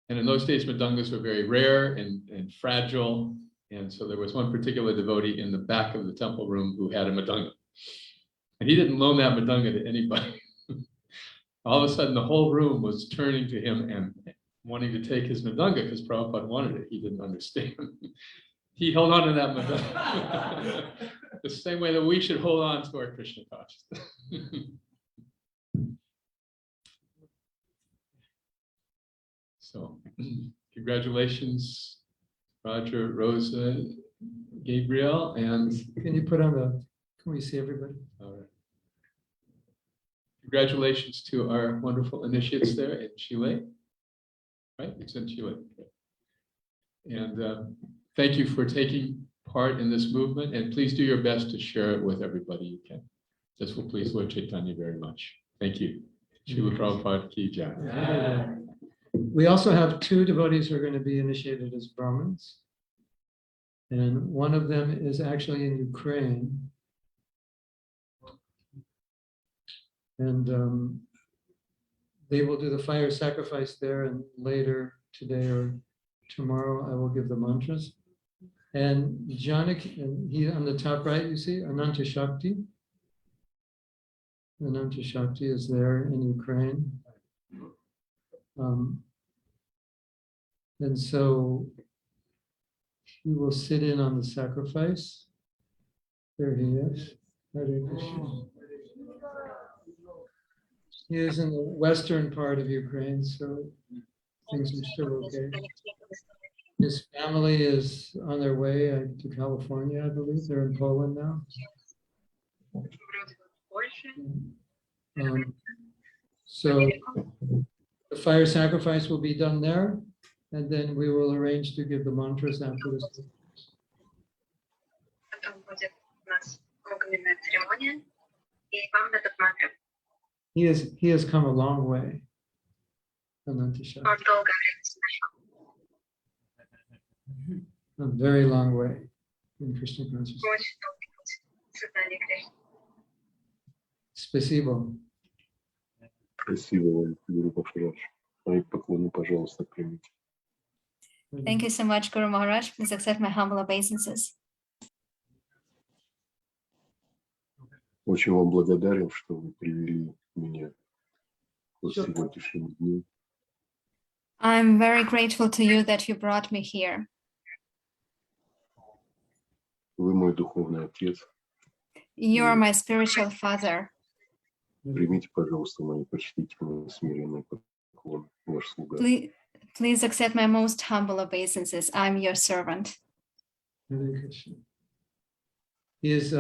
Speaker 3: And in those days, madangas were very rare and fragile. And so there was one particular devotee in the back of the temple room who had a madanga. And he didn't loan that madanga to anybody. All of a sudden, the whole room was turning to him and wanting to take his madanga because Prabhupada wanted it. He didn't understand. He held on to that madanga the same way that we should hold on to our Krishna consciousness. So, congratulations, Roger, Rosa, Gabriel, and
Speaker 1: Can we see everybody?
Speaker 3: all right. Congratulations to our wonderful initiates there in Chile. Right, it's in Chile. And thank you for taking part in this movement, and please do your best to share it with everybody you can. This will please Lord Chaitanya very much. Thank you. Srila Prabhupada ki jai.
Speaker 1: We also have 2 devotees who are going to be initiated as Brahmins. And one of them is actually in Ukraine. And they will do the fire sacrifice there, and later today or tomorrow I will give the mantras. And Janak, and he on the top right, you see, Ananta Shakti. Ananta Shakti is there in Ukraine. And so he will sit in on the sacrifice. There he is. Hare Krishna. He is in the western part of Ukraine, so things are still okay. His family is on their way to California, I believe. They're in Poland now. So the fire sacrifice will be done there, and then we will arrange to give the mantras after this. He has come a long way. Ananta Shakti. A very long way in Krishna consciousness. Спасибо.
Speaker 8: Спасибо вам, Гуру Бахараш. Мои поклоны, пожалуйста, примите.
Speaker 9: Thank you so much, Guru Maharaj. Please accept my humble obeisances.
Speaker 8: Очень вам благодарен, что вы привели меня к сегодняшнему дню.
Speaker 9: I'm very grateful to you that you brought me here.
Speaker 8: Вы мой духовный отец.
Speaker 9: You are my spiritual father.
Speaker 8: Примите, пожалуйста, мои почтительные смиренные поклоны, ваш слуга.
Speaker 9: Please accept my most humble obeisances. I'm your servant.
Speaker 1: Hare Krishna. He is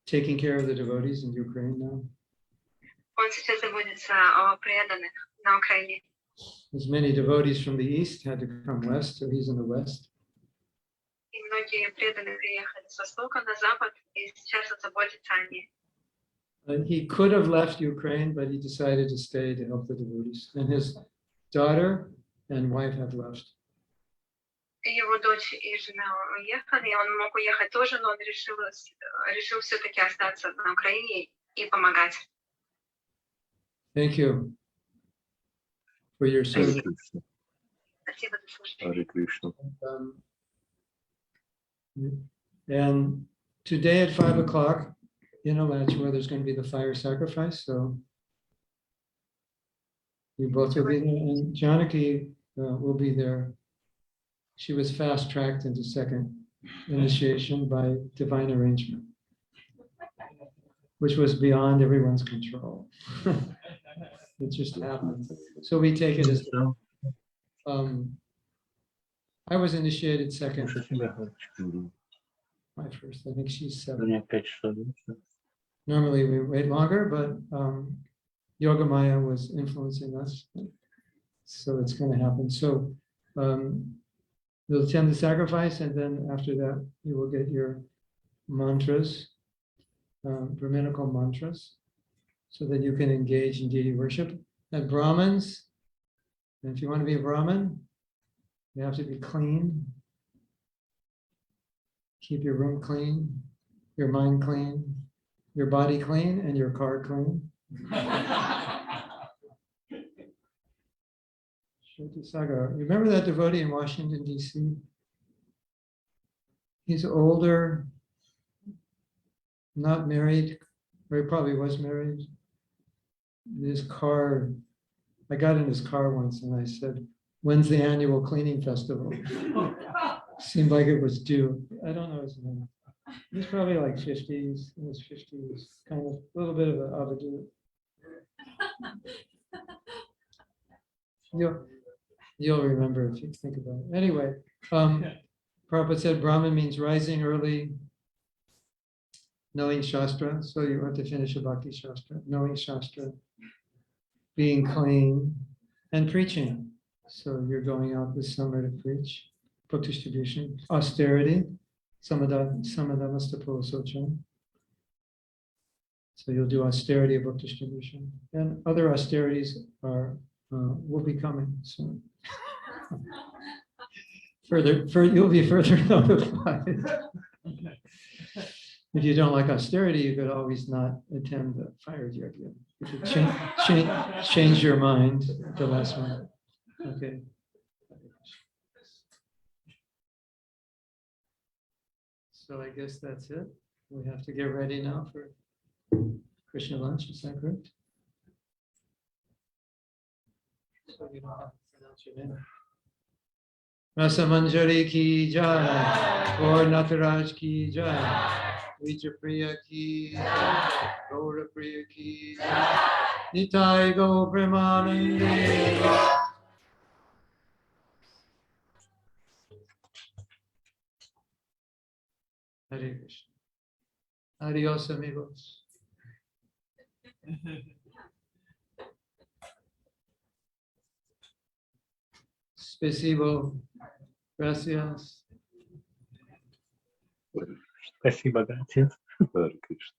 Speaker 1: taking care of the devotees in Ukraine now.
Speaker 2: Он сейчас заботится о преданных на Украине.
Speaker 1: As many devotees from the east had to come west, so he's in the west.
Speaker 2: И многие преданные приехали с востока на запад, и сейчас он заботится о них.
Speaker 1: He could have left Ukraine, but he decided to stay to help the devotees. And his daughter and wife have left.
Speaker 10: его дочь и жена уехали, он мог уехать тоже, но он решил все-таки остаться на Украине и помогать.
Speaker 1: Thank you for your
Speaker 8: Hare
Speaker 1: service.
Speaker 8: Krishna.
Speaker 10: Спасибо за слушание.
Speaker 8: Hare Krishna.
Speaker 1: And today at 5 o'clock in Alachua, there's going to be the fire sacrifice. So you both will be there, and Janaki will be there. She was fast-tracked into second initiation by divine arrangement, which was beyond everyone's control. It just happened. So we take it as I was initiated second. My first, I think she's 7. Normally we wait longer, but Yoga Maya was influencing us. So it's going to happen. So you'll attend the sacrifice, and then after that, you will get your mantras, Brahminical mantras, so that you can engage in deity worship. And Brahmins, and if you want to be a Brahmin, you have to be clean. Keep your room clean, your mind clean, your body clean, and your car clean. Shruti Sagar. Remember that devotee in Washington, D.C.? He's older, not married, or he probably was married. His car, I got in his car once and I said, "When's the annual cleaning festival?" Seemed like it was due. I don't know his name. He's probably like 50s, in his 50s, kind of a little bit of an avadu. You'll remember if you think about it. Anyway, Prabhupada said Brahman means rising early, knowing Shastra. So you have to finish a Bhakti Shastra, knowing Shastra, being clean, and preaching. So you're going out this summer to preach. Book distribution, austerity, samadhamastapo socham. So you'll do austerity of book distribution, and other austerities are will be coming soon. You'll be further notified. If you don't like austerity, you could always not attend the fire yajna. You could change your mind at the last one. Okay. So I guess that's it. We have to get ready now for Krishna lunch. Is that correct? So you don't have to pronounce your name. Rasamanjari ki jai, Gaur Nataraj ki jai, Vijapriya ki jai, Gaura Priya ki jai, Nitai Go Premanande. Hare Krishna. Adios, amigos. Спасибо. Gracias.
Speaker 7: Спасибо, gracias.
Speaker 8: Hare Krishna.